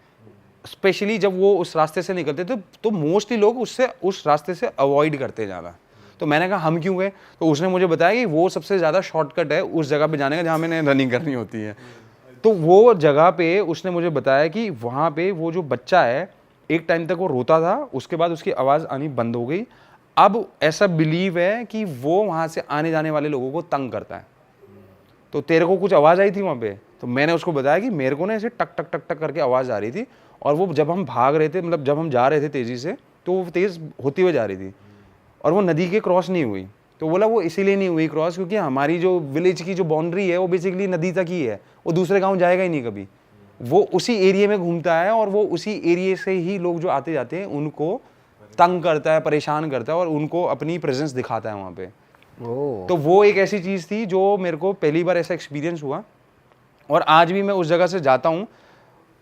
स्पेशली जब वो उस रास्ते से निकलते थे तो मोस्टली लोग उस रास्ते से अवॉइड करते जाना। तो मैंने कहा हम क्यों गए? तो उसने मुझे बताया कि वो सबसे ज़्यादा शॉर्टकट है उस जगह पे जाने का जहाँ मैंने रनिंग करनी होती है। तो वो जगह पे उसने मुझे बताया कि वहाँ पे वो जो बच्चा है एक टाइम तक वो रोता था, उसके बाद उसकी आवाज़ आनी बंद हो गई। अब ऐसा बिलीव है कि वो वहाँ से आने जाने वाले लोगों को तंग करता है। तो तेरे को कुछ आवाज़ आई थी वहाँ पे? तो मैंने उसको बताया कि मेरे को ना ऐसे टक टक टक टक करके आवाज़ आ रही थी और वो जब हम भाग रहे थे, मतलब जब हम जा रहे थे तेज़ी से, तो वो तेज़ होती हुई जा रही थी और वो नदी के क्रॉस नहीं हुई। तो बोला वो इसीलिए नहीं हुई क्रॉस क्योंकि हमारी जो विलेज की जो बाउंड्री है वो बेसिकली नदी तक ही है, वो दूसरे गांव जाएगा ही नहीं कभी, वो उसी एरिया में घूमता है और वो उसी एरिया से ही लोग जो आते जाते हैं उनको तंग करता है, परेशान करता है और उनको अपनी प्रेजेंस दिखाता है वहाँ पे। तो वो एक ऐसी चीज़ थी जो मेरे को पहली बार ऐसा एक्सपीरियंस हुआ। और आज भी मैं उस जगह से जाता हूँ,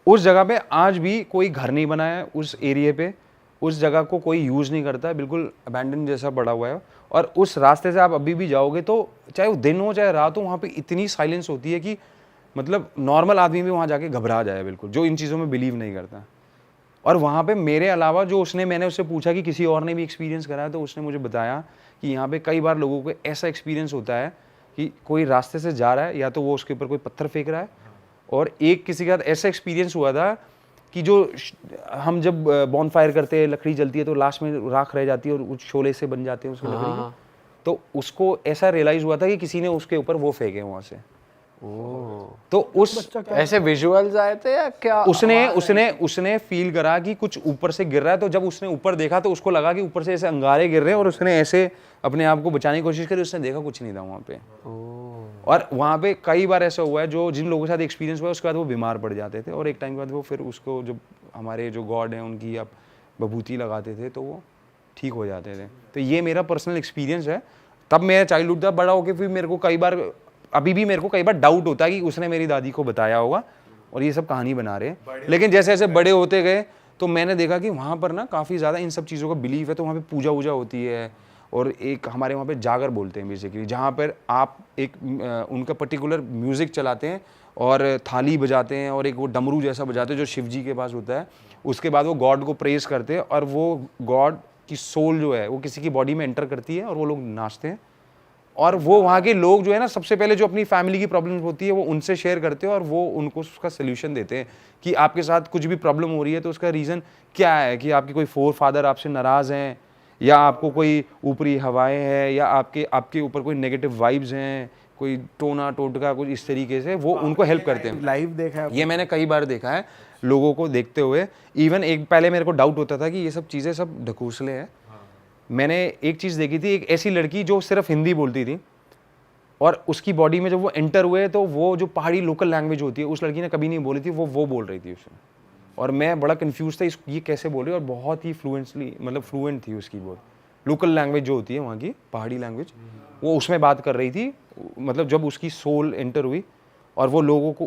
उस जगह पे आज भी कोई घर नहीं बना है उस एरिया पे, उस जगह को कोई यूज़ नहीं करता है, बिल्कुल अबैंडन जैसा पड़ा हुआ है। और उस रास्ते से आप अभी भी जाओगे तो चाहे वो दिन हो चाहे रात हो, वहाँ पे इतनी साइलेंस होती है कि मतलब नॉर्मल आदमी भी वहाँ जाके घबरा जाए बिल्कुल, जो इन चीज़ों में बिलीव नहीं करता। और वहाँ पे मेरे अलावा जो मैंने उससे पूछा कि किसी और ने भी एक्सपीरियंस करा है, तो उसने मुझे बताया कि यहाँ पे कई बार लोगों को ऐसा एक्सपीरियंस होता है कि कोई रास्ते से जा रहा है या तो वो उसके ऊपर कोई पत्थर फेंक रहा है, और एक किसी के साथ ऐसा एक्सपीरियंस हुआ था कि जो हम जब बॉन फायर करते हैं, लकड़ी जलती है तो लास्ट में राख रह जाती है और कुछ शोले से बन जाते हैं उसकी लकड़ी के, तो उसको ऐसा रियलाइज़ हुआ था कि किसी ने उसके ऊपर वो फेंके वहाँ से। तो उस ऐसे विजुअल्स आए थे या क्या? उसने फील करा कि कुछ ऊपर से गिर रहा है, तो जब उसने ऊपर देखा तो उसको लगा कि ऊपर से ऐसे अंगारे गिर रहे हैं और उसने ऐसे अपने आप को बचाने की कोशिश करी, उसने देखा कुछ नहीं था वहाँ पे। और वहाँ पे कई बार ऐसा हुआ है जो जिन लोगों के साथ एक्सपीरियंस हुआ उसके बाद वो बीमार पड़ जाते थे और एक टाइम के बाद वो फिर उसको जो हमारे जो गॉड हैं उनकी आप बभूति लगाते थे तो वो ठीक हो जाते थे। तो ये मेरा पर्सनल एक्सपीरियंस है। तब मेरा चाइल्डहुड था, बड़ा होकर फिर मेरे को कई बार, अभी भी मेरे को कई बार डाउट होता है कि उसने मेरी दादी को बताया होगा और ये सब कहानी बना रहे हैं। लेकिन जैसे जैसे बड़े होते गए तो मैंने देखा कि वहाँ पर ना काफ़ी ज़्यादा इन सब चीज़ों का बिलीव है, तो वहाँ पे पूजा वूजा होती है और एक हमारे वहाँ पे जागर बोलते हैं बेसिकली, जहाँ पर आप एक उनका पर्टिकुलर म्यूज़िक चलाते हैं और थाली बजाते हैं और एक वो डमरू जैसा बजाते हैं जो शिव जी के पास होता है। उसके बाद वो गॉड को प्रेज करते हैं और वो गॉड की सोल जो है वो किसी की बॉडी में एंटर करती है और वो लोग नाचते हैं। और वो वहाँ के लोग जो है ना, सबसे पहले जो अपनी फैमिली की प्रॉब्लम्स होती है वो उनसे शेयर करते हैं और वो उनको उसका सोल्यूशन देते हैं कि आपके साथ कुछ भी प्रॉब्लम हो रही है तो उसका रीज़न क्या है, कि आपके कोई फोर फादर आपसे नाराज़ हैं, या आपको कोई ऊपरी हवाएं हैं, या आपके ऊपर कोई नेगेटिव वाइब्स हैं, कोई टोना टोटका कुछ इस तरीके से वो उनको हेल्प करते हैं। लाइव देखा है ये मैंने कई बार देखा है लोगों को देखते हुए। इवन एक पहले मेरे को डाउट होता था कि ये सब चीज़ें सब ढकोसले हैं। मैंने एक चीज़ देखी थी, एक ऐसी लड़की जो सिर्फ हिंदी बोलती थी और उसकी बॉडी में जब वो एंटर हुए तो वो जो पहाड़ी लोकल लैंग्वेज होती है उस लड़की ने कभी नहीं बोली थी, वो बोल रही थी उसमें। और मैं बड़ा कंफ्यूज था ये कैसे बोल रही है, और बहुत ही फ्लुएंटली मतलब फ्लुएंट थी उसकी बोल। लोकल लैंग्वेज जो होती है वहाँ की पहाड़ी लैंग्वेज, वो उसमें बात कर रही थी। मतलब जब उसकी सोल एंटर हुई और वो लोगों को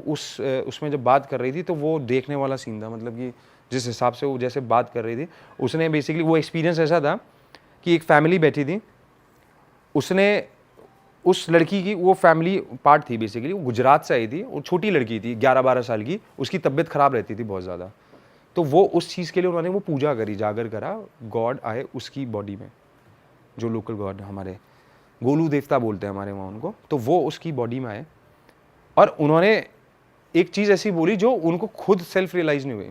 उसमें जब बात कर रही थी तो वो देखने वाला सीन था। मतलब कि जिस हिसाब से वो जैसे बात कर रही थी, उसने बेसिकली वो एक्सपीरियंस ऐसा था कि एक फैमिली बैठी थी, उसने उस लड़की की, वो फैमिली पार्ट थी बेसिकली, वो गुजरात से आई थी और छोटी लड़की थी 11-12 साल की, उसकी तबीयत ख़राब रहती थी बहुत ज़्यादा। तो वो उस चीज़ के लिए उन्होंने वो पूजा करी, जागर करा, गॉड आए उसकी बॉडी में, जो लोकल गॉड हमारे गोलू देवता बोलते हैं हमारे वहाँ उनको, तो वो उसकी बॉडी में आए और उन्होंने एक चीज़ ऐसी बोली जो उनको खुद सेल्फ रियलाइज़ नहीं हुई।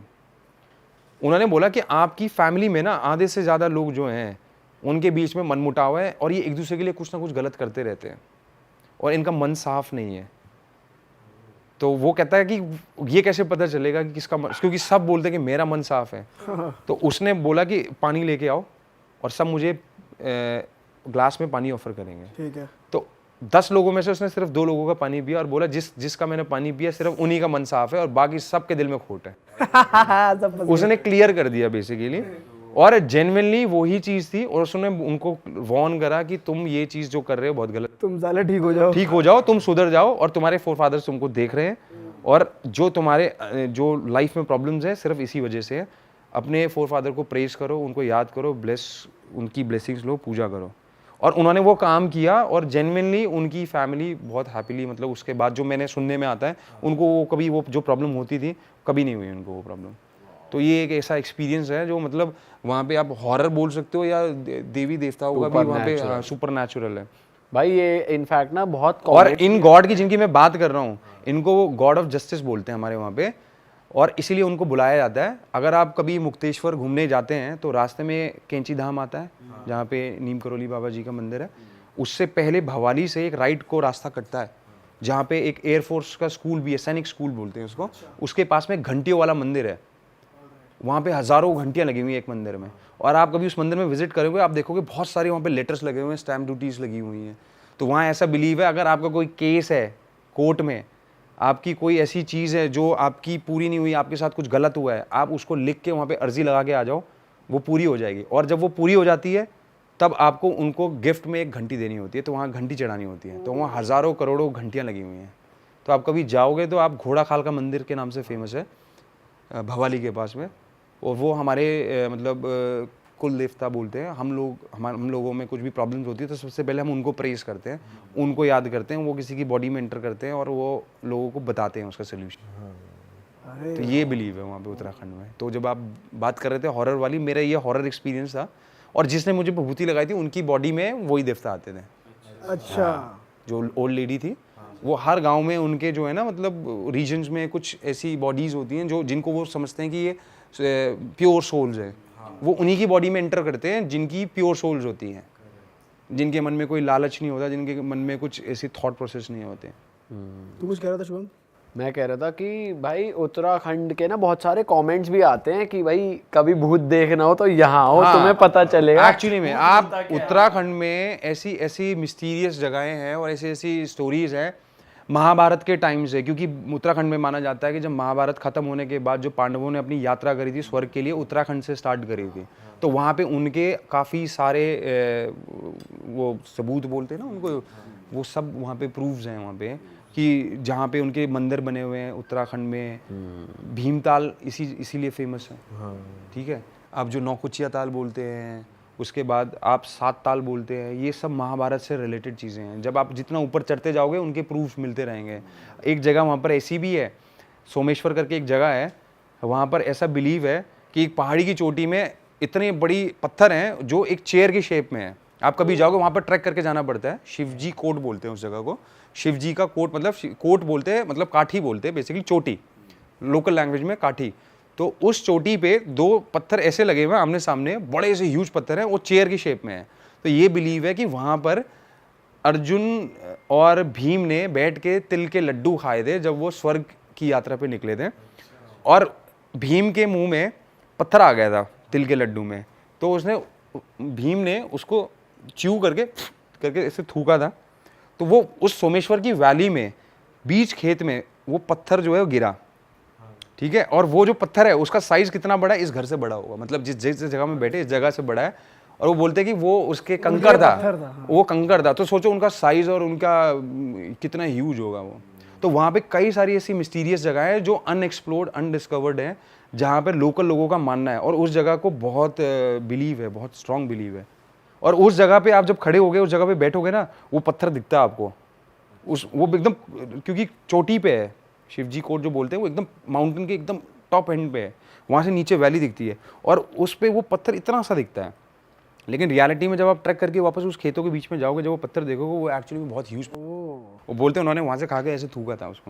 उन्होंने बोला कि आपकी फैमिली में ना आधे से ज़्यादा लोग जो हैं उनके बीच में मनमुटाव है और ये एक दूसरे के लिए कुछ ना कुछ गलत करते रहते हैं और इनका मन साफ नहीं है। तो वो कहता है कि ये कैसे पता चलेगा कि किसका मन, क्योंकि सब बोलते हैं कि मेरा मन साफ है। तो उसने बोला कि पानी लेके आओ और सब मुझे ग्लास में पानी ऑफर करेंगे। ठीक है। तो 10 लोगों में से उसने सिर्फ 2 लोगों का पानी पिया और बोला जिसका मैंने पानी पिया सिर्फ उन्हीं का मन साफ है और बाकी सबके दिल में खोट है। उसने क्लियर कर दिया बेसिकली, और जेन्युइनली वही चीज थी। और उसने उनको वार्न करा कि तुम ये चीज जो कर रहे हो बहुत गलत, तुम साले ठीक हो जाओ, तुम सुधर जाओ और तुम्हारे फोरफादर्स तुमको देख रहे हैं और जो तुम्हारे जो लाइफ में प्रॉब्लम्स है सिर्फ इसी वजह से है। अपने फोरफादर को प्रेज करो, उनको याद करो, उनकी ब्लेसिंग्स लो, पूजा करो। और उन्होंने वो काम किया और जेन्युइनली उनकी फैमिली बहुत हैप्पीली, मतलब उसके बाद जो मैंने सुनने में आता है, उनको वो कभी वो जो प्रॉब्लम होती थी कभी नहीं हुई उनको वो प्रॉब्लम। तो ये एक ऐसा एक्सपीरियंस है जो मतलब वहाँ पे आप हॉरर बोल सकते हो या देवी देवताओं का भी वहाँ पे सुपर नेचुरल है भाई। ये इनफैक्ट ना बहुत और इन गॉड की जिनकी मैं बात कर रहा हूँ इनको गॉड ऑफ जस्टिस बोलते हैं हमारे वहाँ पे, और इसीलिए उनको बुलाया जाता है। अगर आप कभी मुक्तेश्वर घूमने जाते हैं तो रास्ते में कैंची धाम आता है जहाँ पे नीम करोली बाबा जी का मंदिर है। उससे पहले भवाली से एक राइट को रास्ता कटता है जहाँ पे एक एयरफोर्स का स्कूल भी है, सैनिक स्कूल बोलते हैं उसको। उसके पास में घंटियों वाला मंदिर है, वहाँ पे हज़ारों घंटियाँ लगी हुई हैं एक मंदिर में। और आप कभी उस मंदिर में विजिट करोगे आप देखोगे बहुत सारे वहाँ पे लेटर्स लगे हुए हैं, स्टैम्प ड्यूटीज़ लगी हुई हैं। तो वहाँ ऐसा बिलीव है अगर आपका कोई केस है कोर्ट में, आपकी कोई ऐसी चीज़ है जो आपकी पूरी नहीं हुई, आपके साथ कुछ गलत हुआ है, आप उसको लिख के वहाँ पे अर्जी लगा के आ जाओ, वो पूरी हो जाएगी। और जब वो पूरी हो जाती है तब आपको उनको गिफ्ट में एक घंटी देनी होती है, तो वहाँ घंटी चढ़ानी होती है। तो वहाँ हज़ारों करोड़ों घंटियाँ लगी हुई हैं। तो आप कभी जाओगे तो आप घोड़ा खाल का मंदिर के नाम से फेमस है भवाली के पास में, और वो हमारे मतलब कुल देवता बोलते हैं। हम लोगों में कुछ भी प्रॉब्लम्स होती है तो सबसे पहले हम उनको प्रेज करते हैं, उनको याद करते हैं, वो किसी की बॉडी में एंटर करते हैं और वो लोगों को बताते हैं उसका सोल्यूशन। तो ये बिलीव है वहाँ पे उत्तराखंड में। तो जब आप बात कर रहे थे हॉरर वाली, मेरा ये हॉरर एक्सपीरियंस था। और जिसने मुझे विभूति लगाई थी उनकी बॉडी में वही देवता आते थे। अच्छा। जो ओल्ड लेडी थी, वो हर गाँव में उनके जो है ना मतलब रीजन्स में कुछ ऐसी बॉडीज़ होती हैं जो जिनको वो समझते हैं कि ये प्योर सोल्स है। वो उन्हीं की बॉडी में एंटर करते हैं जिनकी प्योर सोल्स होती हैं, जिनके मन में कोई लालच नहीं होता, जिनके मन में कुछ ऐसी थॉट प्रोसेस नहीं होते। तू कुछ कह रहा था शुभम? मैं कह रहा था कि भाई उत्तराखंड के ना बहुत सारे कमेंट्स भी आते हैं कि भाई कभी भूत देखना हो तो यहाँ आओ, तुम्हें पता चलेगा। एक्चुअली में आप उत्तराखंड में ऐसी ऐसी मिस्टीरियस जगहें हैं और ऐसी ऐसी स्टोरीज हैं महाभारत के टाइम से, क्योंकि उत्तराखंड में माना जाता है कि जब महाभारत खत्म होने के बाद जो पांडवों ने अपनी यात्रा करी थी स्वर्ग के लिए, उत्तराखंड से स्टार्ट करी थी। तो वहाँ पे उनके काफ़ी सारे वो सबूत बोलते हैं ना उनको, वो सब वहाँ पे प्रूफ्स हैं वहाँ पे कि जहाँ पे उनके मंदिर बने हुए हैं उत्तराखंड में। भीमताल इसीलिए फेमस है। ठीक है, अब जो नौकुचिया ताल बोलते हैं उसके बाद आप 7 ताल बोलते हैं, ये सब महाभारत से रिलेटेड चीज़ें हैं। जब आप जितना ऊपर चढ़ते जाओगे उनके प्रूफ मिलते रहेंगे। एक जगह वहाँ पर ऐसी भी है, सोमेश्वर करके एक जगह है, वहाँ पर ऐसा बिलीव है कि एक पहाड़ी की चोटी में इतने बड़ी पत्थर हैं जो एक चेयर की शेप में है। आप कभी जाओगे वहाँ पर ट्रैक करके जाना पड़ता है। शिवजी कोट बोलते हैं उस जगह को। शिवजी का कोट मतलब कोट बोलते हैं, मतलब काठी बोलते हैं बेसिकली, चोटी लोकल लैंग्वेज में काठी। तो उस चोटी पे 2 पत्थर ऐसे लगे हुए हैं आमने सामने, बड़े से ह्यूज पत्थर हैं, वो चेयर की शेप में है। तो ये बिलीव है कि वहाँ पर अर्जुन और भीम ने बैठ के तिल के लड्डू खाए थे जब वो स्वर्ग की यात्रा पे निकले थे, और भीम के मुंह में पत्थर आ गया था तिल के लड्डू में। तो भीम ने उसको च्यू करके ऐसे थूका था। तो वो उस सोमेश्वर की वैली में बीच खेत में वो पत्थर जो है वो गिरा, ठीक है। और वो जो पत्थर है उसका साइज कितना बड़ा है, इस घर से बड़ा होगा, मतलब जिस जगह में बैठे इस जगह से बड़ा है। और वो बोलते हैं कि वो उसके कंकड़ था, वो कंकड़ था। तो सोचो उनका साइज और उनका कितना ह्यूज होगा वो। तो वहाँ पे कई सारी ऐसी मिस्टीरियस जगह है जो अनएक्सप्लोर्ड अनडिस्कवर्ड है, जहाँ पे लोकल लोगों का मानना है, और उस जगह को बहुत बिलीव है, बहुत स्ट्रॉन्ग बिलीव है। और उस जगह पे आप जब खड़े होगे, उस जगह पे बैठोगे ना, वो पत्थर दिखता है आपको, वो एकदम, क्योंकि चोटी पे है, शिवजी कोट जो बोलते हैं वो एकदम माउंटेन के एकदम टॉप एंड पे है, वहाँ से नीचे वैली दिखती है, और उस पे वो पत्थर इतना सा दिखता है। लेकिन रियलिटी में जब आप ट्रैक करके वापस उस खेतों के बीच में जाओगे, जब वो पत्थर देखोगे, वो एक्चुअली बहुत ह्यूज, वो बोलते हैं उन्होंने वहाँ से खा के ऐसे थूका था उसको।